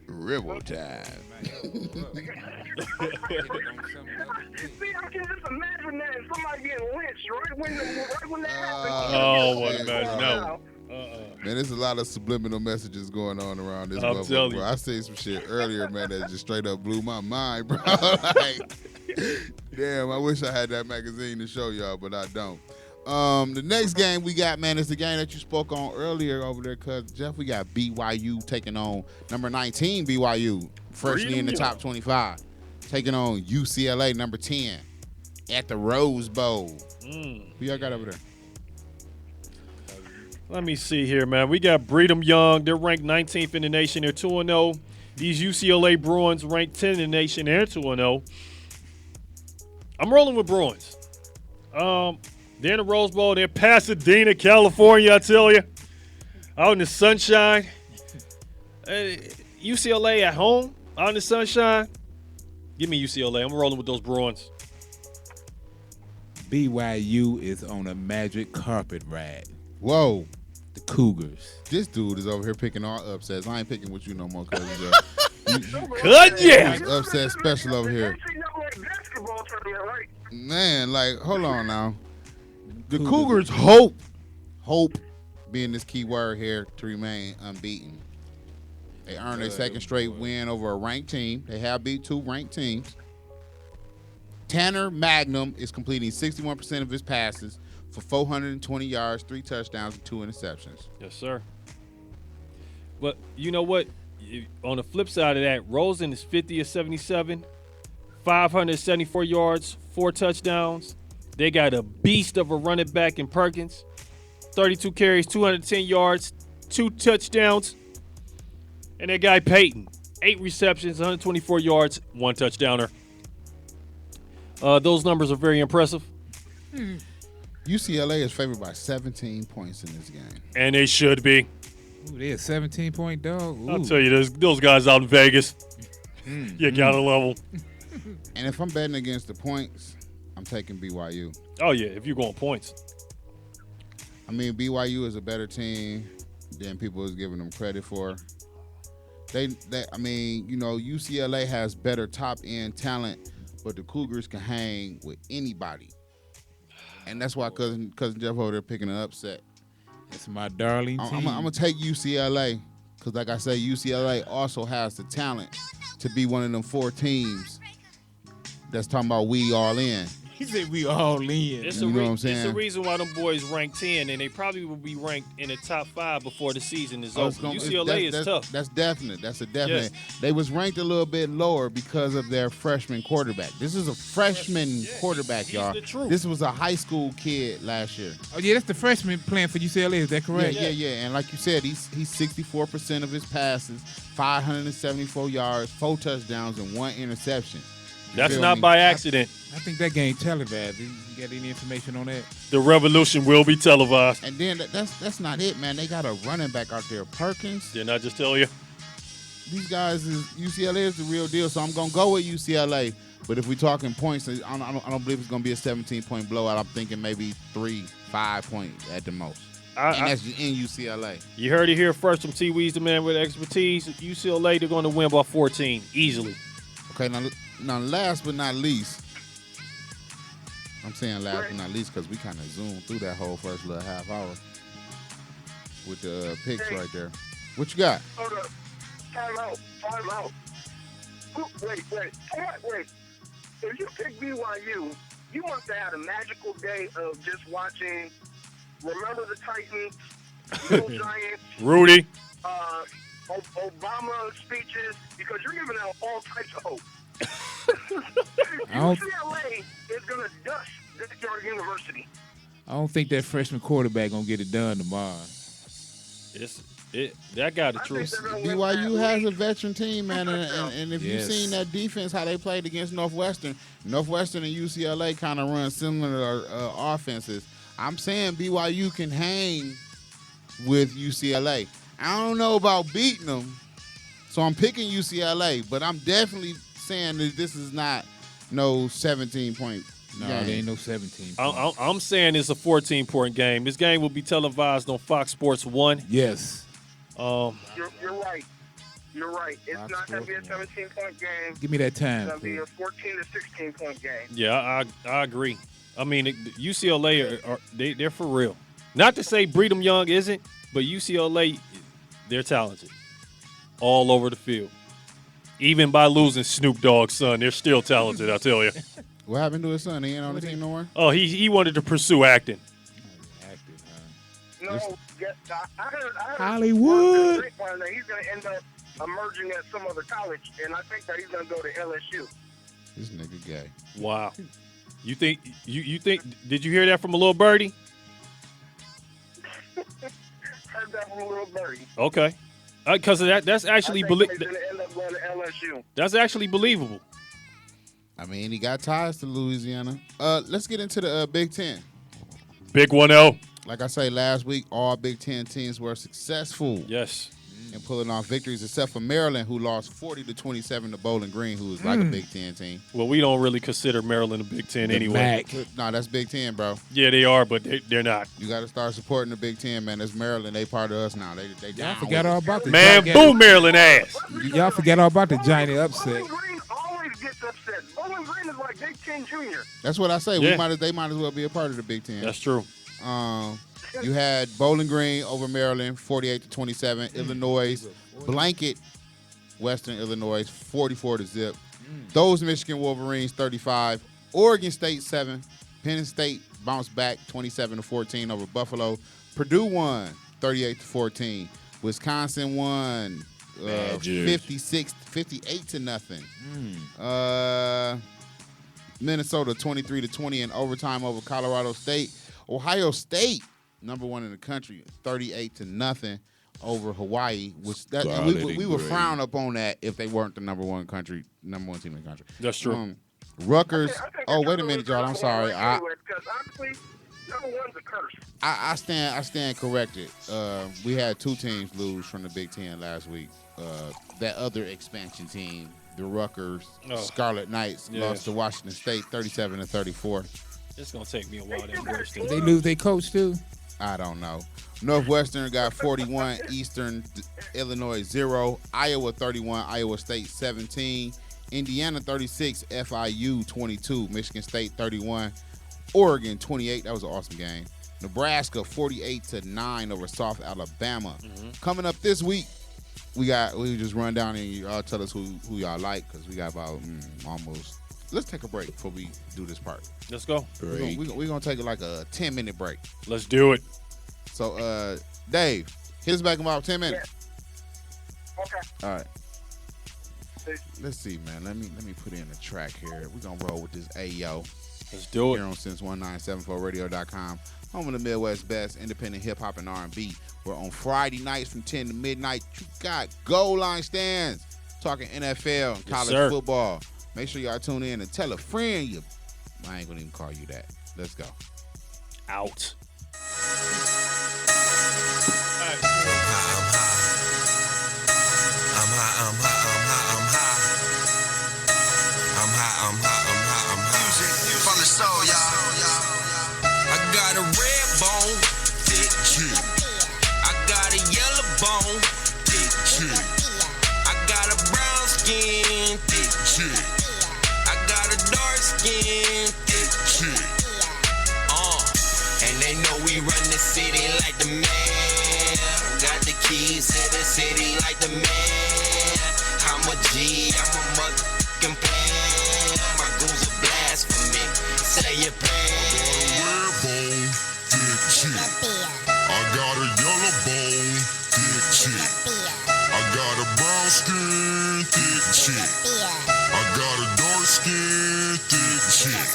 Rebel time. See, I can just imagine that and somebody getting lynched right when that happens. Oh, what imagine no. Man, there's a lot of subliminal messages going on around this I'm motherfucker, telling bro. you. I seen some shit earlier, man, that just straight up blew my mind, bro. Like, Damn, I wish I had that magazine to show y'all, but I don't. The next game we got, man, is the game that you spoke on earlier over there, cuz Jeff. We got BYU taking on number 19 BYU, freshly in the top 25, taking on UCLA number 10 at the Rose Bowl. Who y'all got over there? Let me see here, man. We got Brigham Young. They're ranked 19th in the nation. They're 2-0. These UCLA Bruins ranked 10th in the nation. They're 2-0. I'm rolling with Bruins. They're in the Rose Bowl. They're Pasadena, California, I tell you. Out in the sunshine. UCLA at home, out in the sunshine. Give me UCLA. I'm rolling with those Bruins. BYU is on a magic carpet ride. Whoa. The Cougars. This dude is over here picking all upsets. I ain't picking with you no more, cuz. Yeah. Upset special over here. Man, like, hold on now. The Cougars hope being this key word here, to remain unbeaten. They earned their second straight win over a ranked team. They have beat 2 ranked teams. Tanner Magnum is completing 61% of his passes for 420 yards, 3 touchdowns, and 2 interceptions. Yes, sir. But you know what? On the flip side of that, Rosen is 50 of 77, 574 yards, 4 touchdowns. They got a beast of a running back in Perkins, 32 carries, 210 yards, 2 touchdowns. And that guy Peyton, 8 receptions, 124 yards, 1 touchdowner. Those numbers are very impressive. UCLA is favored by 17 points in this game. And they should be. Ooh, they're a 17-point dog. Ooh. I'll tell you, those guys out in Vegas, you got to love them. And if I'm betting against the points, I'm taking BYU. Oh, yeah, if you're going points. I mean, BYU is a better team than people is giving them credit for. I mean, you know, UCLA has better top-end talent, but the Cougars can hang with anybody. And that's why cousin Jeff over there picking an upset. It's my darling team. I'm going to take UCLA because, like I say, UCLA also has the talent to be one of them 4 teams that's talking about we all in. He said we all in. It's you know what I'm saying? It's the reason why them boys ranked 10, and they probably will be ranked in the top 5 before the season is over. UCLA is tough. That's definite. That's a definite. Yes. They was ranked a little bit lower because of their freshman quarterback. This is a freshman quarterback, y'all. the truth. This was a high school kid last year. Oh, yeah, that's the freshman playing for UCLA. Is that correct? Yeah. And like you said, he's 64% of his passes, 574 yards, 4 touchdowns, and 1 interception. That's not by accident. I think that game televised. You got any information on that? The revolution will be televised. And then that's not it, man. They got a running back out there, Perkins. Didn't I just tell you? These guys UCLA is the real deal, so I'm gonna go with UCLA. But if we're talking points, I don't believe it's gonna be a 17-point blowout. I'm thinking maybe 3-5 points at the most. And that's in UCLA. You heard it here first from T. Weez, the man with expertise. UCLA, they're going to win by 14 easily. Okay, now last but not least, I'm saying last but not least because we kind of zoomed through that whole first little half hour with the picks right there. What you got? Hold up. Time out. Wait. If you pick BYU, you must have had a magical day of just watching Remember the Titans, Little Giants, Rudy. Obama speeches, because you're giving out all types of hope. UCLA is going to dust Dickyard University. I don't think that freshman quarterback going to get it done tomorrow. That got the truth. BYU has a veteran team, man, and if you've seen that defense, how they played against Northwestern and UCLA kind of run similar offenses. I'm saying BYU can hang with UCLA. I don't know about beating them, so I'm picking UCLA, but I'm definitely saying that this is not no 17-point No, game. there ain't no 17. I'm saying it's a 14-point game. This game will be televised on Fox Sports 1. Yes. You're right. You're right. It's not going to be a 17-point game. Give me that time. It's going to be a 14 to 16-point game. Yeah, I agree. I mean, UCLA they're for real. Not to say Brigham Young isn't, but UCLA, they're talented all over the field. Even by losing Snoop Dogg's son, they're still talented, I tell you. What happened to his son? He ain't on the team no more? Oh, he wanted to pursue acting. No, I heard Hollywood. that he's going to end up emerging at some other college, and I think that he's going to go to LSU. This nigga gay. Wow. You think you think? Did you hear that from a little birdie? Heard that from a little birdie. Okay. Because that's actually he's going to end up going to LSU. That's actually believable. I mean, he got ties to Louisiana. Let's get into the Big Ten. Big 1-0. Like I say, last week, all Big Ten teams were successful Yes. in pulling off victories, except for Maryland, who lost 40-27 to Bowling Green, who is like a Big Ten team. Well, we don't really consider Maryland a Big Ten anyway. No, that's Big Ten, bro. Yeah, they are, but they're not. You got to start supporting the Big Ten, man. That's Maryland. They part of us now. They Y'all down forgot with all it. about the Man, giant- boom, Maryland ass. Y'all forgot all about the giant upset. Bowling Green always gets upset. Bowling Green is like Big Ten Junior. That's what I say. Yeah. They might as well be a part of the Big Ten. That's true. You had Bowling Green over Maryland, 48-27. Illinois blanket Western Illinois, 44-0. Those Michigan Wolverines, 35. Oregon State 7. Penn State bounced back, 27-14 over Buffalo. Purdue won, 38-14. Wisconsin won, 58-0. Minnesota 23-20 in overtime over Colorado State. Ohio State, number one in the country, 38-0 over Hawaii. Which we would frown upon that if they weren't the number one team in the country. That's true. Rutgers. I think Oh, wait a minute, y'all. I'm sorry. Because honestly, number one's a curse. I stand corrected. We had two teams lose from the Big Ten last week. That other expansion team, the Rutgers Scarlet Knights, lost to Washington State 37-34. It's going to take me a while to embrace that. They lose their coach too. I don't know. Northwestern got 41, Eastern Illinois 0, Iowa 31, Iowa State 17, Indiana 36, FIU 22, Michigan State 31, Oregon 28. That was an awesome game. Nebraska 48-9 over South Alabama. Coming up this week, we just run down and y'all tell us who y'all like, because we got about almost. Let's take a break before we do this part. Let's go. We're going to take like a 10-minute break. Let's do it. So, Dave, hit us back in about 10 minutes. Yeah. Okay. All right. Let's see, man. Let me put in a track here. We're going to roll with this Ayo. Let's do Here it. on Since1974radio.com. Home of the Midwest best independent hip-hop and R&B. We're on Friday nights from 10 to midnight. You got Goal Line Stands talking NFL and college football. Make sure y'all tune in and tell a friend you. I ain't going to even call you that. Let's go. Out. From the soul, y'all. I got a red bone, thick chick. I got a yellow bone, thick chick. I got a brown skin, thick chick. I got a dark skin, thick chick. And they know we run the city like the man. Got the keys to the city like the man. I'm a G, I'm a motherfucking plan. My goons are blasphemy. Say your plan. Red bone, thick chick. I got a yellow bone, thick chick. I got a brown skin, thick chick. I got a dark skin, thick chick.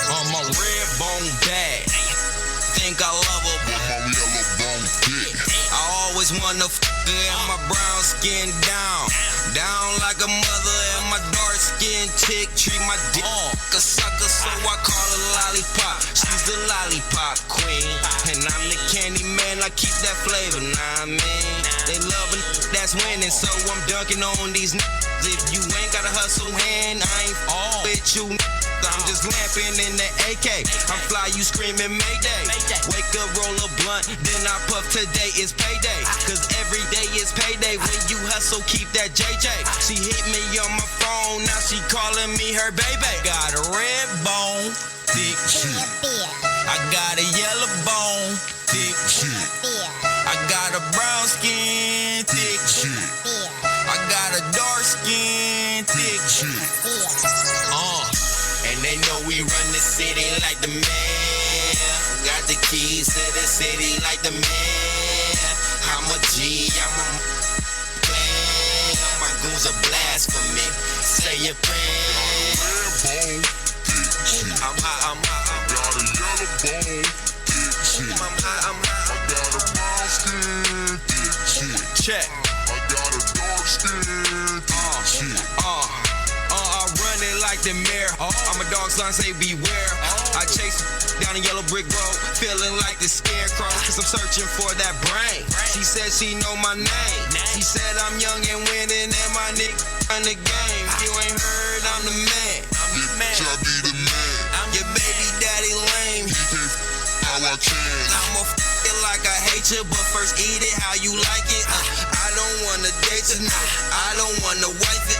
I'm a red bone bag. Think I love her, But my yellow bone thick. I always wanna f and my brown skin down. Down like a mother and my dark skin chick treat my dick a sucker, so I call her lollipop. She's the lollipop queen. And I'm the candy man, I keep that flavor, nah I mean. They loving that's winning, so I'm dunking on these If you ain't got a hustle hand, I ain't all with you. I'm just lamping in the AK. I'm fly, you screaming Mayday. Wake up, roll a blunt, then I puff. Today is payday, cause every day is payday. When you hustle, keep that JJ. She hit me on my phone, now she calling me her baby. Got a red bone, thick chick. I got a yellow bone, thick chick. I got a brown skin, thick chick. I got a dark skin, thick chick. And they know we run the city like the man. Got the keys to the city like the man. I'm a G, I'm a plan. My goons are blasphemy. Say your prayer. I'm high, I'm high. I got a yellow bone, thick chick. I'm high, I'm high. I got a brown skin, thick chick. Check. I got a dark skin, thick chick. I run it like the mayor. I'm a dog, son, say beware. I chase down a yellow brick road, feeling like the scarecrow, cause I'm searching for that brain. She said she know my name. She said I'm young and winning, and my nigga run the game. You ain't heard, I'm the man. Bitch, I be the man. I'm your baby daddy lame. He can't how I can. I'ma it like I hate you, but first eat it how you like it. I don't wanna date you, no. I don't wanna wife it.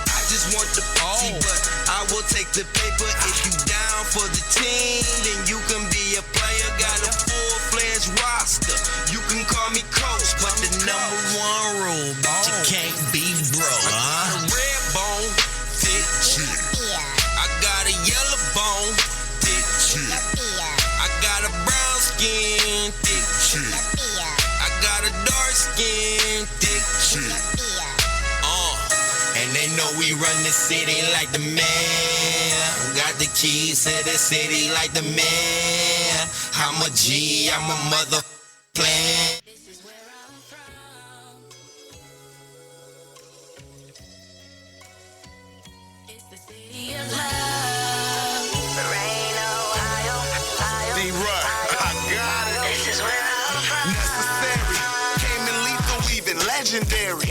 I just want the party, but I will take the paper. If you down for the team, then you can be a player. Got a full-fledged roster. You can call me coach, but the number one rule, bitch, you can't be broke. A red bone, thick Chick, I got a yellow bone, thick chick, I got a brown skin, thick chick, I got a dark skin, thick chick. And they know we run the city like the man. Got the keys to the city like the man. I'm a G, I'm a mother plan. D-Rut, I got it. Necessary, came in lethal, even legendary.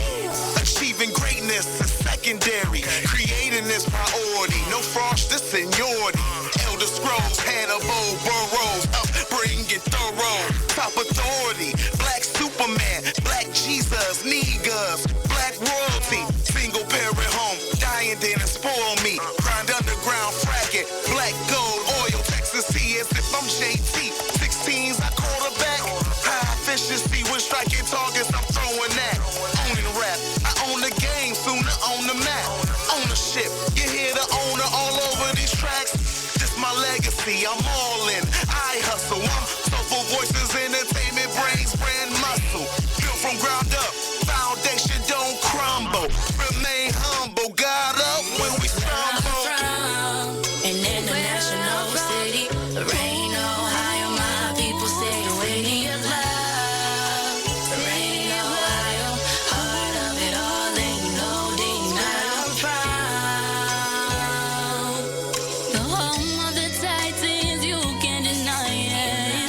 Achieving greatness is secondary. Creating this priority. No frost, this seniority. Elder Scrolls, Hannibal, Burrows, upbringing thorough. Top authority, black Superman, black Jesus, niggas, black royalty. Single parent home, dying didn't spoil me. Grind underground, fracking, black gold, oil, Texas T as if I'm JT. 16s, I quarterback. High efficiency when striking targets, I'm throwing that. Owning rap, I own the game, soon to own the map. Ownership, you hear the owner all over these tracks. This my legacy, I'm all in. I hustle, I'm soulful voices, entertainment, brains, brand muscle. Built from ground up, foundation don't crumble. Remain humble, God up when we stumble. An international city, rain, Ohio, my people say we need love. Rain, Ohio, heart of it all, and you know deep down I'm proud. The home of the Titans, you can't deny it.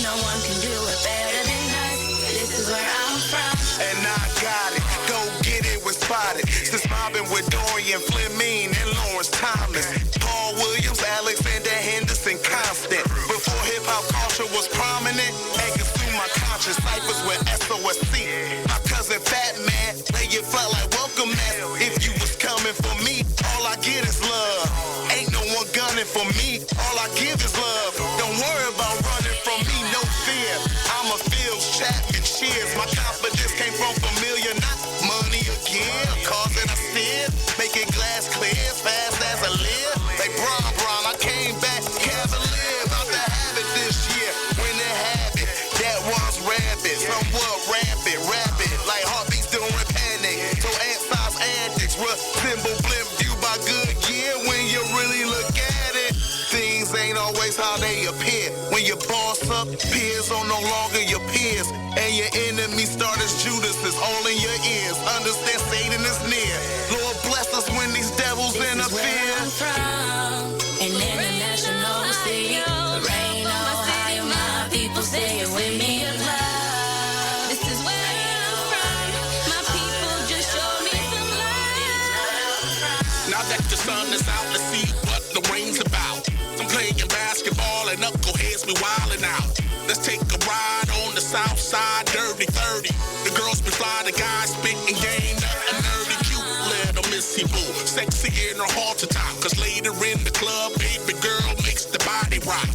No one can do it better than us. This is where I'm from. And I got it, go get it with Spotted. Since mobbing with Dorian Fleming and Lawrence Thomas, Paul Williams, Alexander Henderson, Constant. Before hip-hop culture was prominent and consumed my conscious ciphers with SOSC. My cousin Fat Man, lay it flat like welcome mat. If you was coming for me, all I get is love. Ain't no one gunning for me, all I give is love. Don't worry about running from me, no fear. I'm a Fields Chapman, cheers. My confidence came from familiar, not money again. Cars that I steer, making glass clear as fast as I live. Like Bron, I came back cavalier, about to have it this year. When it happened, that was rampant, somewhat rampant, rapid, like heartbeats during panic. So ant-size antics, resemble blimp view by good gear. When you really look at it, things ain't always how they appear. When you boss up, peers are no longer your peers, and your enemies start as Judas all in your ears. Understand Satan is near. Lord bless us when these devils interfere. I'm from an international city, rain, Ohio, my people say it with me of love. This is where I'm from. My people just show me some love. Now that the sun is out, let's see what the rain's about. I'm playing basketball and knuckleheads be wildin' out. Let's take a ride on the south side, dirty 30. The girls be fly, the guys spitting game, nothing nerdy, cute little Missy Boo. Sexy in her halter top, cause later in the club, baby girl makes the body rock.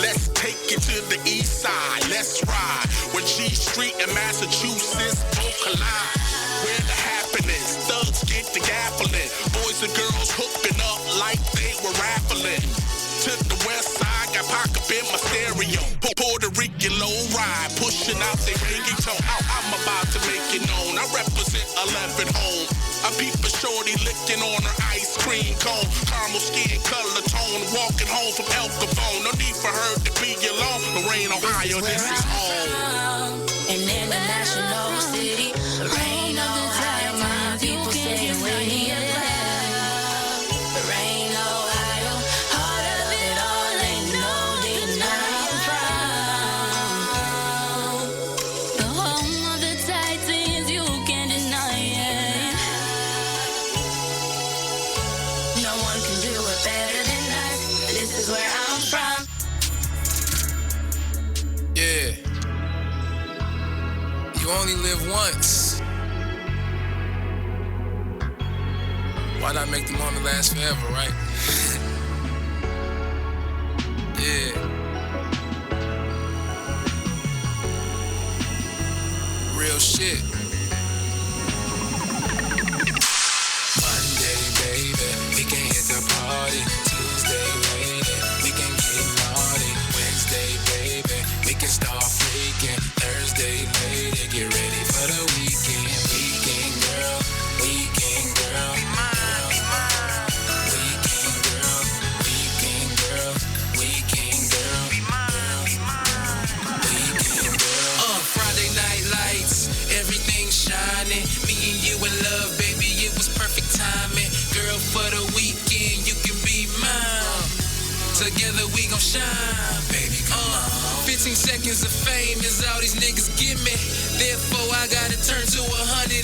Let's take it to the east side, let's ride. When G Street and Massachusetts both collide. Where the happiness, thugs get the gaffling. boys and girls hooking up like they were raffling. To the west side, got pocket in my stereo. Puerto Rican low ride, pushing out their reggaeton. I'm about to make it known. I represent 11 home. I peep a shorty licking on her ice cream cone. Caramel skin, color tone. Walking home from El Capone. No need for her to be alone. Lorraine, Ohio, this is home. An international city. Rain, Ohio, my people say we're here. Rain, Ohio, heart of it all, ain't no denying proud. The home of the Titans, you can't deny it. No one can do it better than us. This is where I'm from. Yeah. You only live once. Why not make the moment last forever, right? Yeah. Real shit. Monday, baby, we can hit the party. Tuesday, lady, we can get naughty. Wednesday, baby, we can start freaking. Thursday, lady, get ready for the weekend. Weekend girl, weekend girl. Weekend girl, weekend girl, weekend girl. Weekend girl. Friday night lights, everything shining. Me and you in love, baby, it was perfect timing. Girl, for the weekend, you can be mine. Together we gon' shine, baby, come on. 15 seconds of fame is all these niggas give me. Therefore, I gotta turn to 150.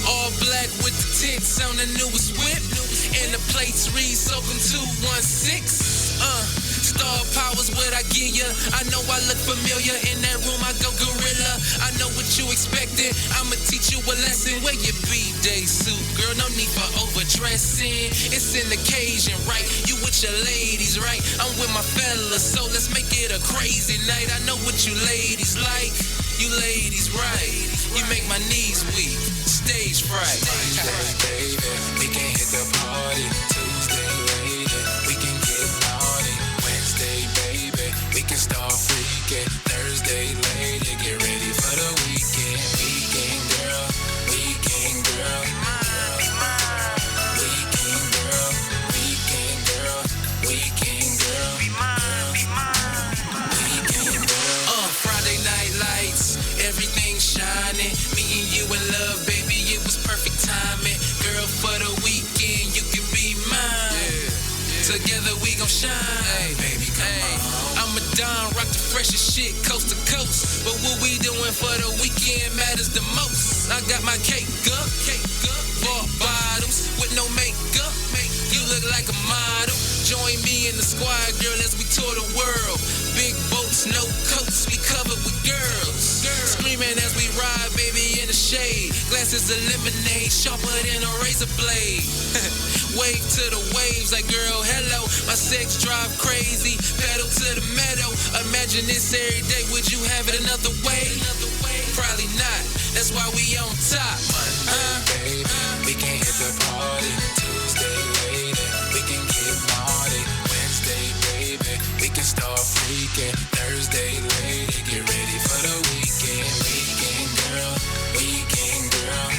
All black with the tints on the newest whip. And the plates read Soakum 216. Star power's what I give ya. I know I look familiar. In that room, I go gorilla. I know what you expected. I'ma teach you a lesson. Wear your B-Day suit, girl. No need for overdressing. It's an occasion, right? You with your ladies, right? I'm with my fellas, so let's make it a crazy night. I know what you ladies like. You ladies, right? You make my knees weak. Stage fright. Monday, baby, we can hit the party. Tuesday, lady, we can get naughty. Wednesday, baby, we can start freaking. Thursday, lady, get ready for the weekend. Weekend girl, weekend girl. Weekend girl, weekend girl, weekend girl. Weekend girl. Friday night lights, everything shining. Me and you in love, baby, it was perfect timing. Girl, for the weekend, you can be mine. Together we gon' shine. Hey, baby, come on. I'm a Don, rock the freshest shit, coast to coast. But what we doing for the weekend matters the most. I got my cake up, bought bottles with no makeup. You look like a model. Join me in the squad, girl, as we tour the world. Big boats, no coats, we covered with girls. Screaming as we ride, baby, in the shade. Glasses of lemonade, sharper than a razor blade. Wave to the waves like, girl, hello. My sex drive crazy, pedal to the meadow. Imagine this every day, would you have it another way? Probably not, that's why we on top. Monday, baby, we can hit the party. Tuesday, lady, we can get naughty. Wednesday, baby, we can start freaking. Thursday, lady, get ready for the weekend. Weekend girl, weekend girl.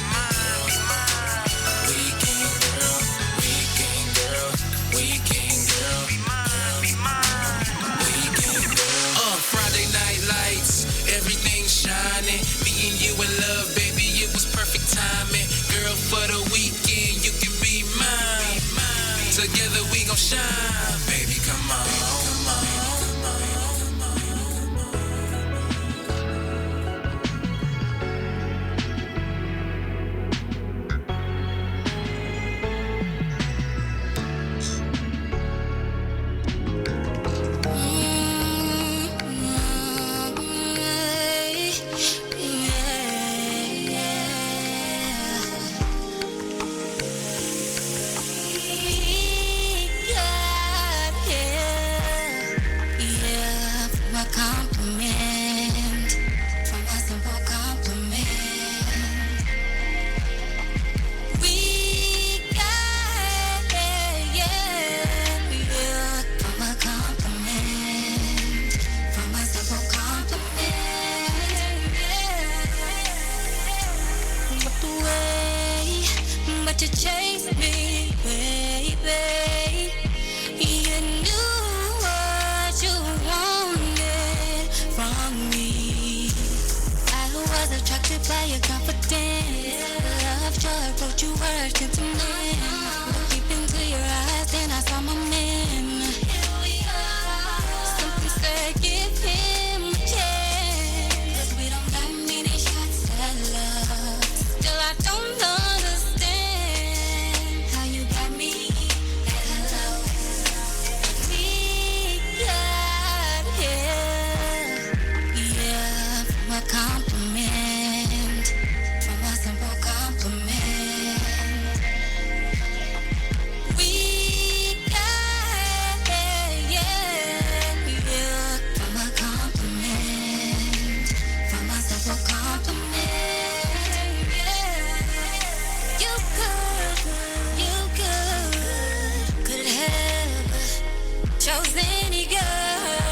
Weekend girl, weekend girl, weekend girl. Weekend girl. Friday night lights, everything shining. Me and you in love, baby, it was perfect timing. Girl, for the weekend, you can be mine. Together we gon' shine, baby, come on. by your confidence. Love, joy, brought you words to men. Look deep into your eyes, then I saw my man. Something said, give him a chance. 'Cause we don't got many shots at love. Still, I don't understand how you got me at hello. We got here, yeah, from a compliment, from a simple compliment. We got here, yeah, from a compliment, from a simple compliment. Yeah, you could have chose any girl,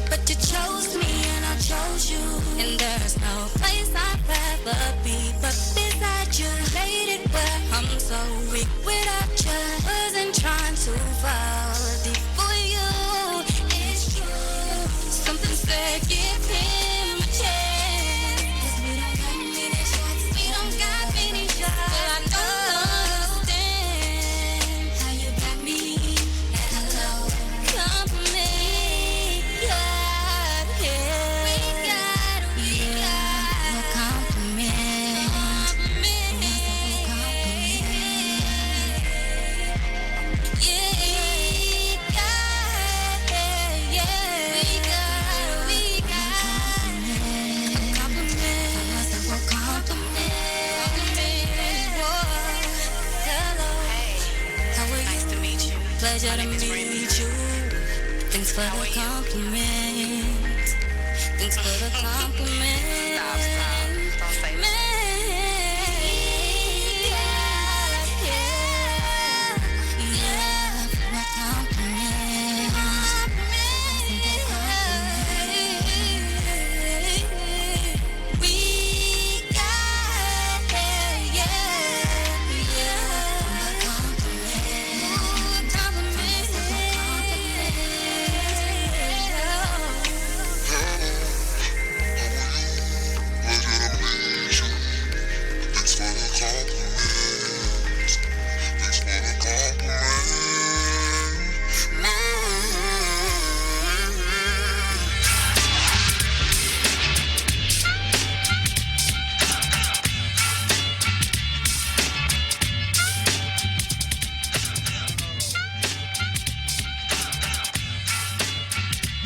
but you chose me and I chose you. And there's no place I'd rather be but beside you. Laid it where I'm so weak without you. Wasn't trying to fall deep for you. It's true. Something said give him a chance. 'Cause we don't got many shots. We don't got many shots. But I don't understand how you got me at hello. Compliment. Got here. We got a compliment. Pleasure to meet you. Thanks for the compliment. Thanks for the compliment. Stop. Don't say that.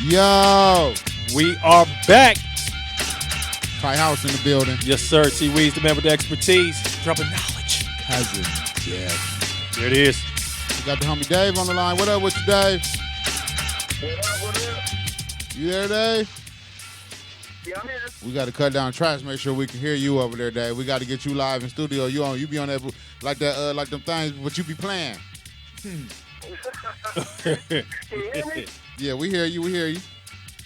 Yo, We are back. Ty House in the building. Yes, sir. T. Weeds, the man with the expertise. Dropping knowledge. Cousin Jeff. There it is. We got the homie Dave on the line. What up with you, Dave? What up? You there, Dave? Yeah, I'm here. We got to cut down tracks. Make sure we can hear you over there, Dave. We got to get you live in studio. You be on that like that like them things, what you be playing. Can you hear me? Yeah, we hear you. We hear you.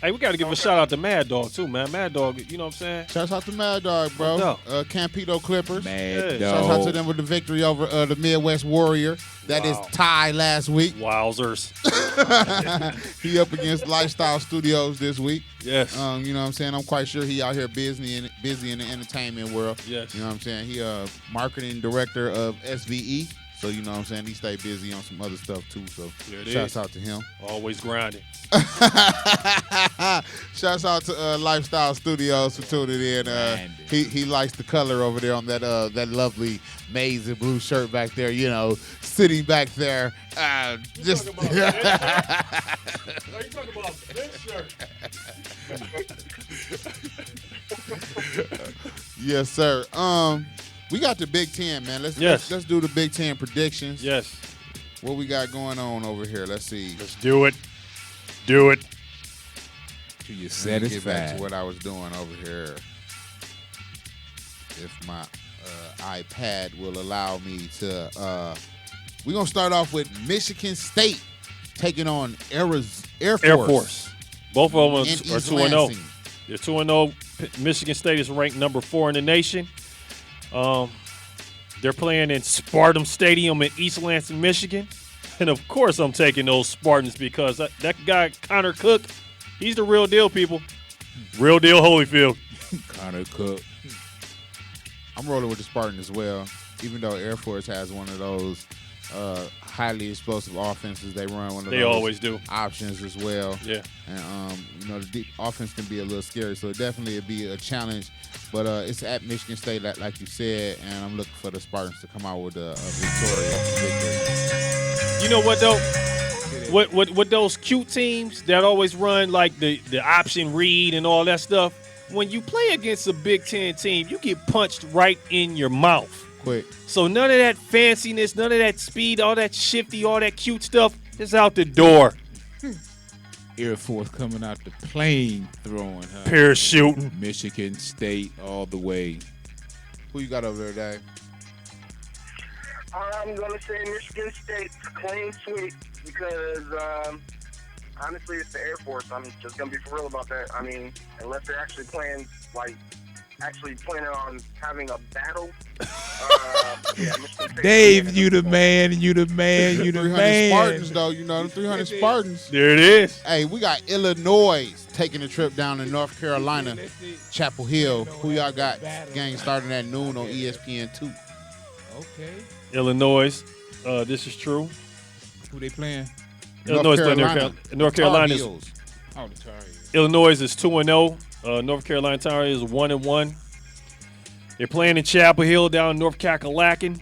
Hey, we got to give a shout out to Mad Dog, too, man. Mad Dog, you know what I'm saying? Shouts out to Mad Dog, bro. No. Campito Clippers. Mad Yeah. Shouts out to dog. them with the victory over the Midwest Warrior. That is Wow. Ty last week. Wowzers. He up against Lifestyle Studios this week. Yes. You know what I'm saying? I'm quite sure he out here busy in the entertainment world. Yes. You know what I'm saying? He marketing director of SVE. So you know what I'm saying? He stay busy on some other stuff too. So There it shouts is. out to him. Always grinding. Shouts out to Lifestyle Studios for tuning in. He likes the color over there on that lovely maize and blue shirt back there. You know, sitting back there. Just Are you talking about this shirt? yes, sir. We got the Big Ten, man. Let's do the Big Ten predictions. Yes. What we got going on over here? Let's see. Let's do it. Do it. To your Let me get back satisfied. to what I was doing over here. If my iPad will allow me to. We're going to start off with Michigan State taking on Air Force. Both of them in are East 2-0. Lansing. They're 2-0. Michigan State is ranked number 4 in the nation. They're playing in Spartan Stadium in East Lansing, Michigan. And, of course, I'm taking those Spartans because that guy, Connor Cook, he's the real deal, people. Real deal Holyfield. Connor Cook. I'm rolling with the Spartan as well, even though Air Force has one of those highly explosive offenses. They run one of They those always do. options as well. Yeah. And, the deep offense can be a little scary, so definitely it'd be a challenge. But it's at Michigan State, like you said, and I'm looking for the Spartans to come out with a victory. You know what, though? What those cute teams that always run, like the option read and all that stuff, when you play against a Big Ten team, you get punched right in your mouth. Quick. So none of that fanciness, none of that speed, all that shifty, all that cute stuff is out the door. Air Force coming out the plane throwing. Huh? Parachuting. Michigan State all the way. Who you got over there, Dave? I'm going to say Michigan State clean sweep because, honestly, it's the Air Force. I'm just going to be for real about that. I mean, unless they're actually playing, planning on having a battle. Dave, you the man, you the man, you the 300 man. Spartans, though, the 300 Spartans. There it is. Hey, we got Illinois taking a trip down to North Carolina, Chapel Hill. Who y'all got? Game starting at noon on ESPN2. Okay. Illinois, this is true. Who they playing? Illinois playing North Carolina. Oh, the Tar Heels. Illinois is 2-0. North Carolina Tar Heels is 1-1. They're playing in Chapel Hill down in North Kakalaki.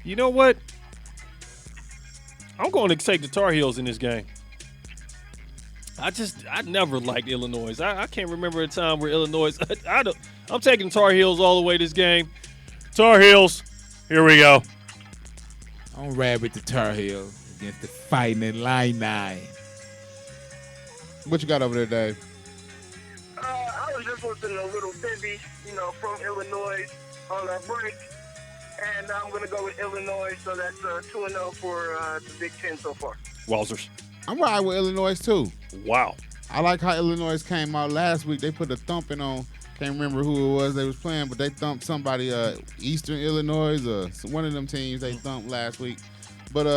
You know what? I'm going to take the Tar Heels in this game. I never liked Illinois. I can't remember a time where Illinois. I'm taking the Tar Heels all the way this game. Tar Heels, here we go. I'm ride with the Tar Heels against the Fighting Illini. What you got over there, Dave? I was just listening to Little Bibby, from Illinois on our break. And I'm going to go with Illinois, so that's 2-0 for the Big Ten so far. Wowzers. I'm riding with Illinois, too. Wow. I like how Illinois came out last week. They put a thumping on. Can't remember who it was they was playing, but they thumped somebody, Eastern Illinois, or one of them teams they thumped last week. But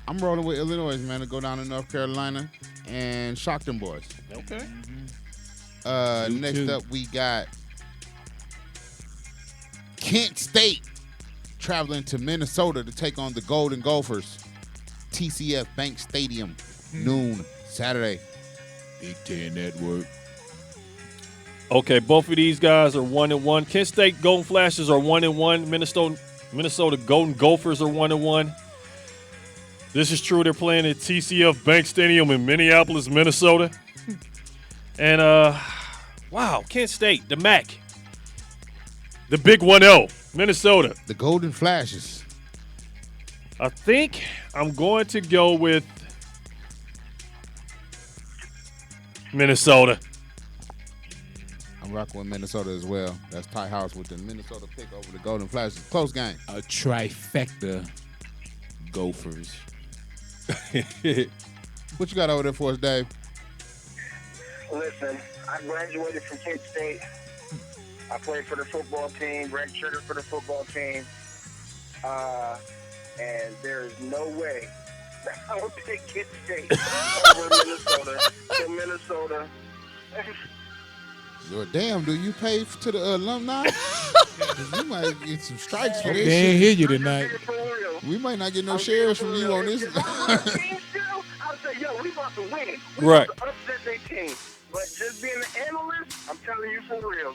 I'm rolling with Illinois, man, to go down to North Carolina and shock them boys. Okay. Next up, we got Kent State traveling to Minnesota to take on the Golden Gophers. TCF Bank Stadium, noon, Saturday. Big Ten Network. Okay, both of these guys are 1-1. Kent State Golden Flashes are 1-1. Minnesota Golden Gophers are 1-1. This is true. They're playing at TCF Bank Stadium in Minneapolis, Minnesota. And wow, Kent State, the MAC, the Big 1-0, Minnesota, the Golden Flashes. I think I'm going to go with Minnesota. I'm rocking with Minnesota as well. That's Ty House with the Minnesota pick over the Golden Flashes. Close game. A trifecta Gophers. What you got over there for us, Dave? Listen, I graduated from Kent State. I played for the football team, redshirted for the football team. And there is no way that I would pick Kent State over Minnesota. So Minnesota. Well, damn, do you pay to the alumni? You might get some strikes for this. They ain't hear you tonight. We might not get no shares from you on this. I'll say, yo, we about to win. We Right. about to upset their team. But just being an analyst, I'm telling you for real,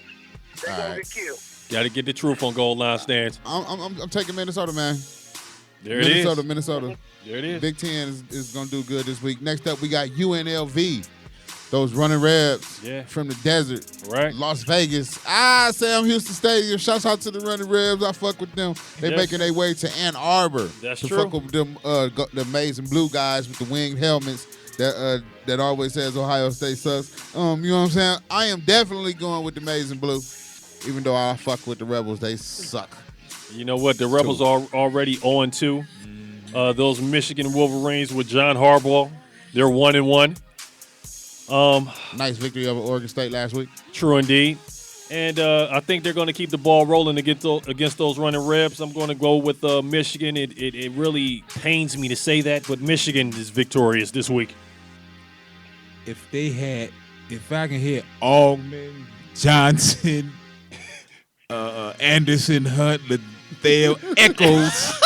they're going to get killed. Got to get the truth on goal line stands. I'm taking Minnesota, man. There it is. Minnesota. There it is. Big Ten is going to do good this week. Next up, we got UNLV. Those running Rebs from the desert. Right. Las Vegas. Sam Houston Stadium. Shouts out to the running Rebs. I fuck with them. They making their way to Ann Arbor. That's to true. fuck with them the amazing blue guys with the winged helmets that always says Ohio State sucks. You know what I'm saying? I am definitely going with the maize and blue. Even though I fuck with the Rebels, they suck. You know what? The Rebels are already 0-2. Those Michigan Wolverines with John Harbaugh, they're 1-1. Nice victory over Oregon State last week. True indeed. And I think they're going to keep the ball rolling against those running Rebs. I'm going to go with Michigan. It really pains me to say that, but Michigan is victorious this week. If they had If I can hear Allman, Johnson, Anderson, Hunt, Thale, Echoes,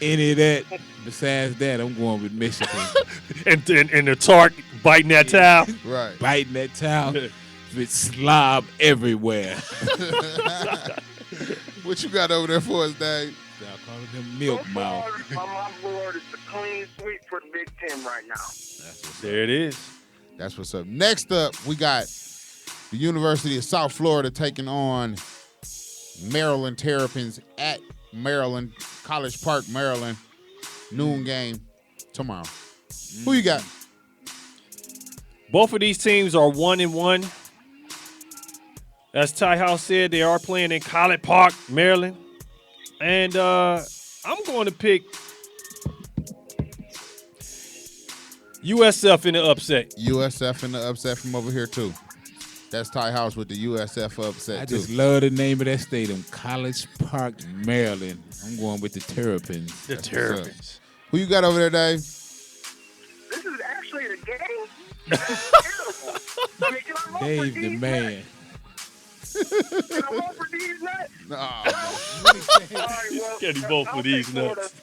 any of that. Besides that, I'm going with Michigan. and the Tark biting that towel. Right. Biting that towel with slob everywhere. What you got over there for us, Dave? Stop calling them milk mouth. My board is the clean sweep for the Big Ten right now. There it is. That's what's up. Next up, we got the University of South Florida taking on Maryland Terrapins at Maryland, College Park, Maryland. Noon game tomorrow. Who you got? Both of these teams are 1-1. As Ty House said, they are playing in College Park, Maryland. And I'm going to pick USF in the upset. USF in the upset from over here, too. That's Ty House with the USF upset, I too. just love the name of that stadium, College Park, Maryland. I'm going with the Terrapins. The Terrapins. Who you got over there, Dave? This is actually the game. That's terrible. I mean, can I vote for Dave the these man. nuts? Can I vote for these nuts? No. All right, well, Can he vote for I'll these take Florida. nuts?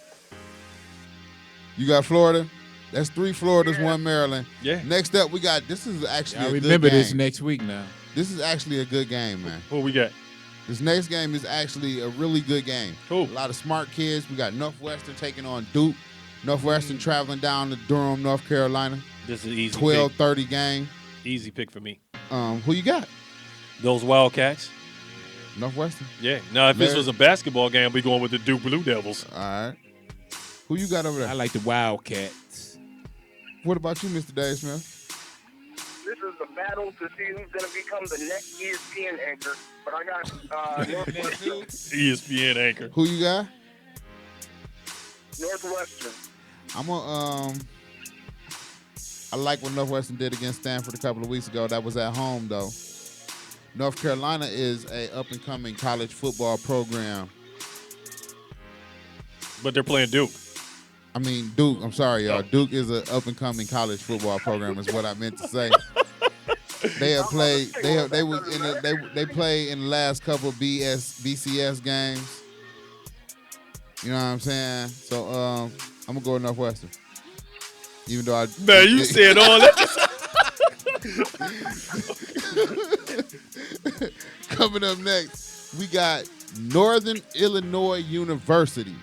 You got Florida? That's 3 Floridas, 1 Maryland. Yeah. Next up, we got, this is actually I a remember good game. this next week now. This is actually a good game, man. Who we got? This next game is actually a really good game. Who? A lot of smart kids. We got Northwestern taking on Duke. Northwestern traveling down to Durham, North Carolina. This is an easy 12:30 game. pick. Easy pick for me. Who you got? Those Wildcats. Northwestern. Yeah. Now, if this Larry? was a basketball game, I'd be going with the Duke Blue Devils. All right. Who you got over there? I like the Wildcats. What about you, Mr. Dave Smith? This is the battle to see who's going to become the next ESPN anchor. But I got Northwestern. ESPN anchor. Who you got? Northwestern. I like what Northwestern did against Stanford a couple of weeks ago. That was at home, though. North Carolina is a up-and-coming college football program. But they're playing Duke. I mean, Duke. I'm sorry, y'all. Duke is an up-and-coming college football program. Is what I meant to say. They have played. They played in the last couple of BCS games. You know what I'm saying? So I'm gonna go with Northwestern. Even though Man, you said all that. Coming up next, we got Northern Illinois University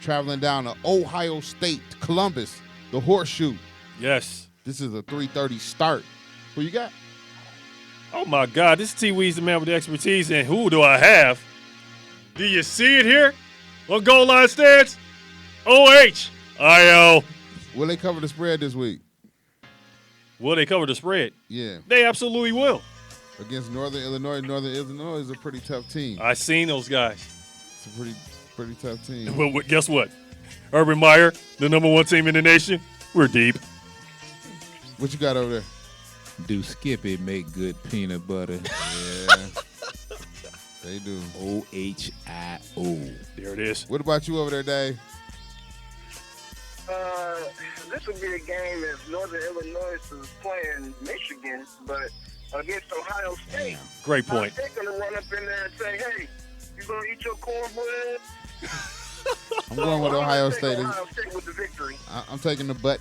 traveling down to Ohio State, Columbus, the Horseshoe. Yes. This is a 3:30 start. Who you got? Oh, my God. This is T-Weez, the man with the expertise. And who do I have? Do you see it here? On goal line stance? O-H-I-O. Will they cover the spread this week? Will they cover the spread? Yeah. They absolutely will. Against Northern Illinois. Northern Illinois is a pretty tough team. I seen those guys. It's a pretty tough team. Well, guess what? Urban Meyer, the number 1 team in the nation, we're deep. What you got over there? Do Skippy make good peanut butter? Yeah. They do. O-H-I-O. There it is. What about you over there, Dave? This would be a game if Northern Illinois is playing Michigan, but against Ohio State. Great point. They're going to run up in there and say, hey, you going to eat your cornbread? I'm going with Ohio State. Ohio State with the victory. I'm taking the butt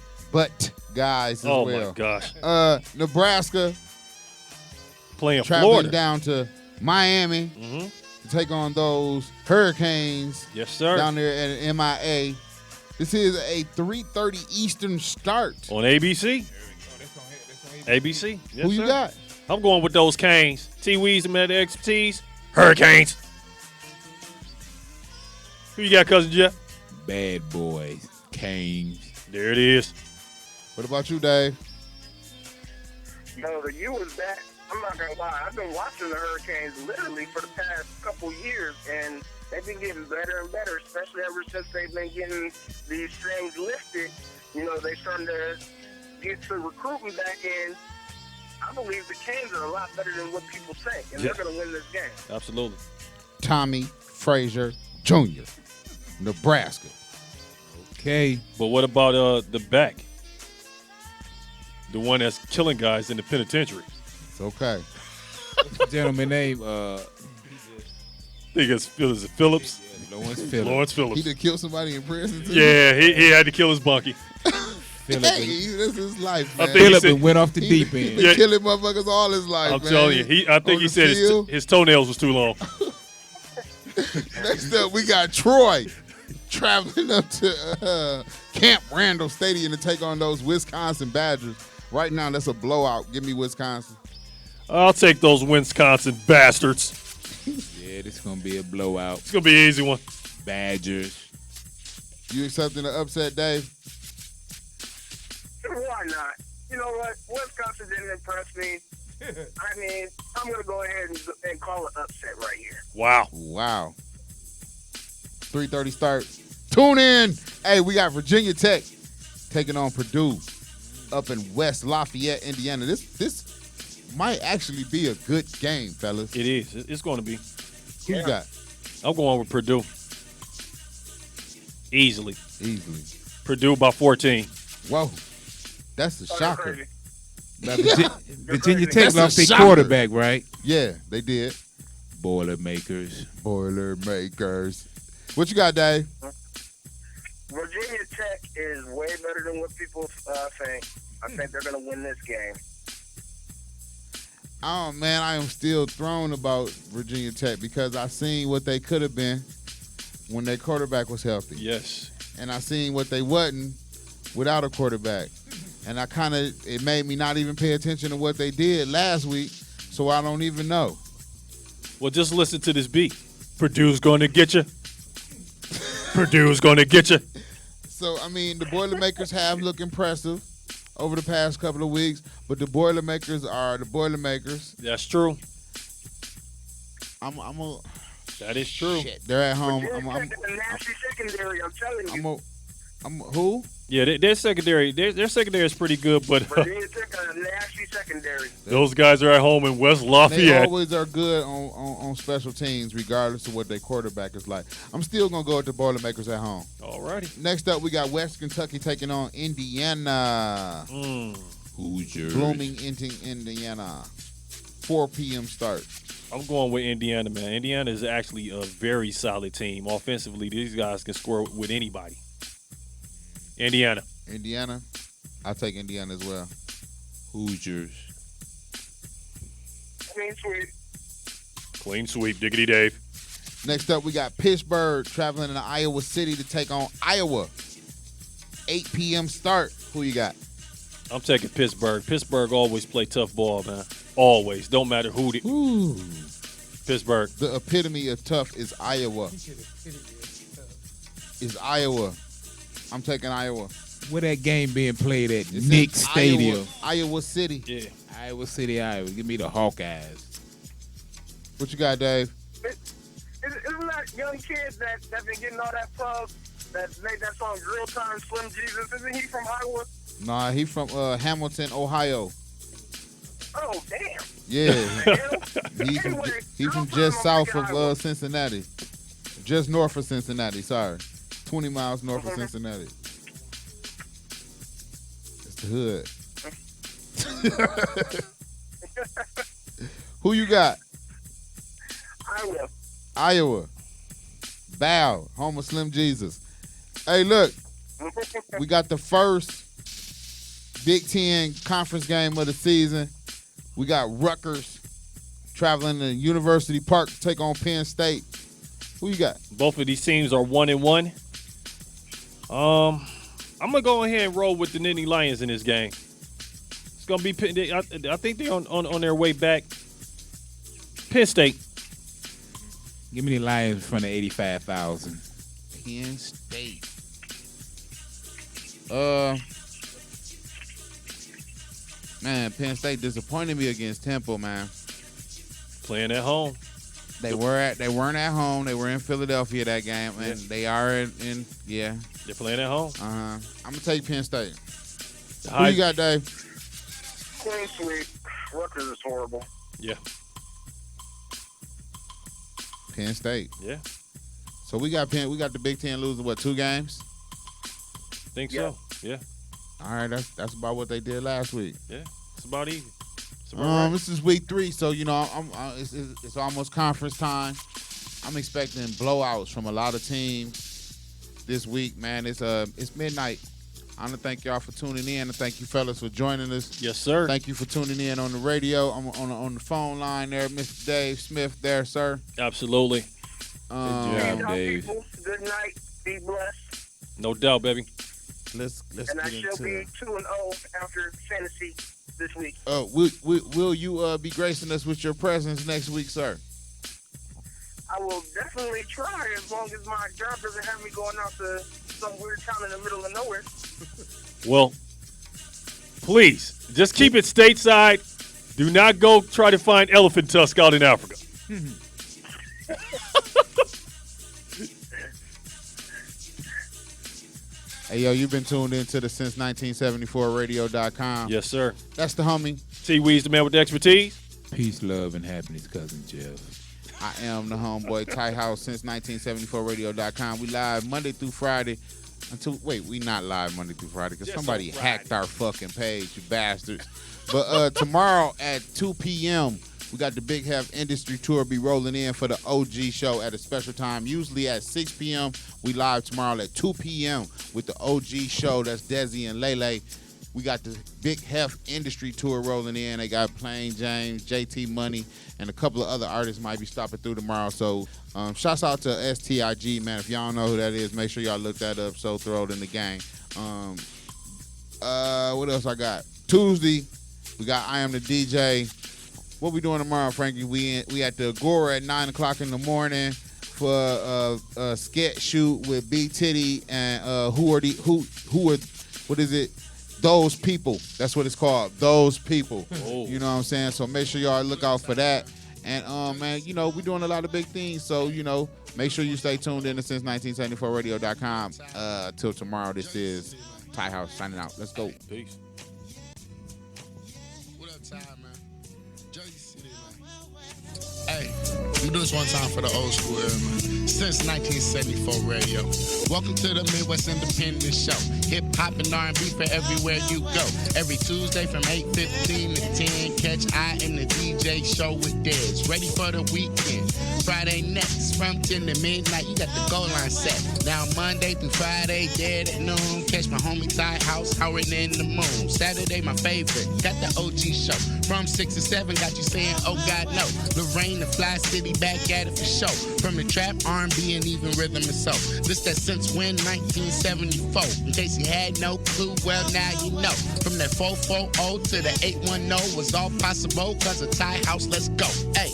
guys as Oh, well. my gosh. Nebraska Playing traveling Florida. down to Miami to take on those Hurricanes. Yes, sir. Down there at MIA. This is a 3:30 Eastern start. On ABC. ABC. Yes, Who you sir. got? I'm going with those Canes. T-Weez, the man with the expertise. Hurricanes. Who you got, Cousin Jeff? Bad boys. Canes. There it is. What about you, Dave? No, the U is back. I'm not going to lie. I've been watching the Hurricanes literally for the past couple years, and they've been getting better and better, especially ever since they've been getting these strings lifted. You know, they starting to get to recruiting back in. I believe the Canes are a lot better than what people think, and Yeah. they're going to win this game. Absolutely. Tommy Frazier Jr., Nebraska. Okay. But what about the back? the one that's killing guys in the penitentiary. It's okay. What's the gentleman name? I think it's Phillips. Lawrence Phillips. Lawrence He Phillips. did kill somebody in prison too? Yeah, he had to kill his bunkie. Hey, this is his life, I man. think he Philip said- went off the deep He end. been Yeah. killing motherfuckers all his life, I'm man. telling you, I think On he the said field. his toenails was too long. Next up, we got Troy traveling up to Camp Randall Stadium to take on those Wisconsin Badgers. Right now, that's a blowout. Give me Wisconsin. I'll take those Wisconsin bastards. Yeah, this is gonna be a blowout. It's gonna be an easy one. Badgers. You accepting the upset, Dave? Why not? You know what? Wisconsin didn't impress me. I mean, I'm going to go ahead and call it upset right here. Wow. Wow. 3:30 start. Tune in. Hey, we got Virginia Tech taking on Purdue up in West Lafayette, Indiana. This might actually be a good game, fellas. It is. It's going to be. Who you got? I'm going with Purdue. Easily. Purdue by 14. Whoa. That's a shocker. Now, Virginia Tech That's a lost their shocker. quarterback, right? Yeah, they did. Boilermakers. Boilermakers. What you got, Dave? Virginia Tech is way better than what people think. I think they're going to win this game. Oh, man, I am still thrown about Virginia Tech because I seen what they could have been when their quarterback was healthy. Yes. And I seen what they wasn't without a quarterback. And it made me not even pay attention to what they did last week, so I don't even know. Well, just listen to this beat. Purdue's going to get you. Purdue's going to get you. So, I mean, the Boilermakers have looked impressive over the past couple of weeks, but the Boilermakers are the Boilermakers. That's true. That is true. Shit, they're at home. Virginia Tech is a nasty secondary, I'm telling you. Who? Yeah, their secondary, their secondary is pretty good, but Virginia Tech is a nasty secondary. those guys are at home in West They Lafayette. always are good on special teams, regardless of what their quarterback is like. I'm still going to go with the Boilermakers at home. Alrighty. Next up, we got West Kentucky taking on Indiana. Hoosiers. Blooming, Indiana. 4 p.m. start. I'm going with Indiana, man. Indiana is actually a very solid team. Offensively, these guys can score with anybody. Indiana. I'll take Indiana as well. Hoosiers. Clean sweep. Clean sweep, Diggity Dave. Next up, we got Pittsburgh traveling to Iowa City to take on Iowa. 8 p.m. start. Who you got? I'm taking Pittsburgh. Pittsburgh always play tough ball, man. Always. Don't matter who. Pittsburgh. The epitome of tough is Iowa. I'm taking Iowa. Where that game being played at? It's Nick in Stadium. Iowa City. Yeah. Iowa City, Iowa. Give me the Hawkeyes. What you got, Dave? Isn't that young kid that been getting all that pub that made that song Drill Time, Slim Jesus? Isn't he from Iowa? Nah, he from Hamilton, Ohio. Oh, damn. Yeah. Anyway, he from just south of Cincinnati. Just north of Cincinnati, sorry. 20 miles north of Cincinnati. It's the hood. Who you got? Iowa. Bow, home of Slim Jesus. Hey, look. We got the first Big Ten conference game of the season. We got Rutgers traveling to University Park to take on Penn State. Who you got? Both of these teams are 1-1. I'm gonna go ahead and roll with the Nittany Lions in this game. It's gonna be. I think they're on their way back. Penn State. Give me the Lions in front of 85,000. Penn State. Man, Penn State disappointed me against Temple, man. Playing at home. They weren't at home. They were in Philadelphia that game, and they are in yeah. They're playing at home. I'm gonna take Penn State. Who you got, Dave? Clean sweep. Rutgers is horrible. Yeah. Penn State. Yeah. So we got the Big Ten losing what, 2 games? Think so. Yeah. All right, that's about what they did last week. Yeah, it's about even. It's about right. This is week 3, so it's almost conference time. I'm expecting blowouts from a lot of teams this week, man. It's midnight. I want to thank y'all for tuning in, and thank you fellas for joining us. Yes, sir. Thank you for tuning in on the radio. I'm on the phone line there, Mr. Dave Smith there, sir. Absolutely. Good job, Dave. People. Good night. Be blessed. No doubt, baby. Let's And I get shall into be 2-0 after fantasy this week. will you be gracing us with your presence next week, sir? I will definitely try as long as my job doesn't have me going out to some weird town in the middle of nowhere. Well, please, just keep it stateside. Do not go try to find elephant tusk out in Africa. Hey, yo, you've been tuned into the Since1974radio.com. Yes, sir. That's the homie. T-Weez, the man with the expertise. Peace, love, and happiness, Cousin Jeff. I am the homeboy, Ty House, Since1974radio.com. We live Monday through Friday we not live Monday through Friday because somebody hacked our fucking page, you bastards. But tomorrow at 2 p.m., we got the Big Hef Industry Tour be rolling in for the OG show at a special time. Usually at 6 p.m. We live tomorrow at 2 p.m. with the OG show. That's Desi and Lele. We got the Big Hef Industry Tour rolling in. They got Plain James, JT Money, and a couple of other artists might be stopping through tomorrow. So shouts out to STIG, man. If y'all don't know who that is, make sure y'all look that up. So throw it in the gang. What else I got? Tuesday, we got I Am the DJ. What we doing tomorrow, Frankie? We at the Agora at 9 o'clock in the morning for a sketch shoot with B Titty and what is it? Those People. That's what it's called. Those People. Oh. You know what I'm saying? So make sure y'all look out for that. And man, we're doing a lot of big things. So, make sure you stay tuned in to Since1974radio.com. Till tomorrow, this is Ty House signing out. Let's go. Peace. What up, Ty, man? Jersey City, man. Hey, I'm do this one time for the old school era, man. Since 1974 radio. Welcome to the Midwest Independent Show. Hip hop and R&B for everywhere you go. Every Tuesday from 8:15 to 10, catch I and the DJ show with Dez. Ready for the weekend. Friday next from 10 to midnight. You got the goal line set. Now Monday through Friday, dead at noon. Catch my homie Ty House, Howard in the Moon. Saturday my favorite. Got the OG show. From 6 to 7, got you saying, oh God no. Lorraine, the Fly City, back at it for show. From the trap, R&B, and even rhythm and soul. This that since when 1974. In case you had no clue, well now you know. From that 440 to the 810 was all possible cause of Ty House. Let's go. Hey.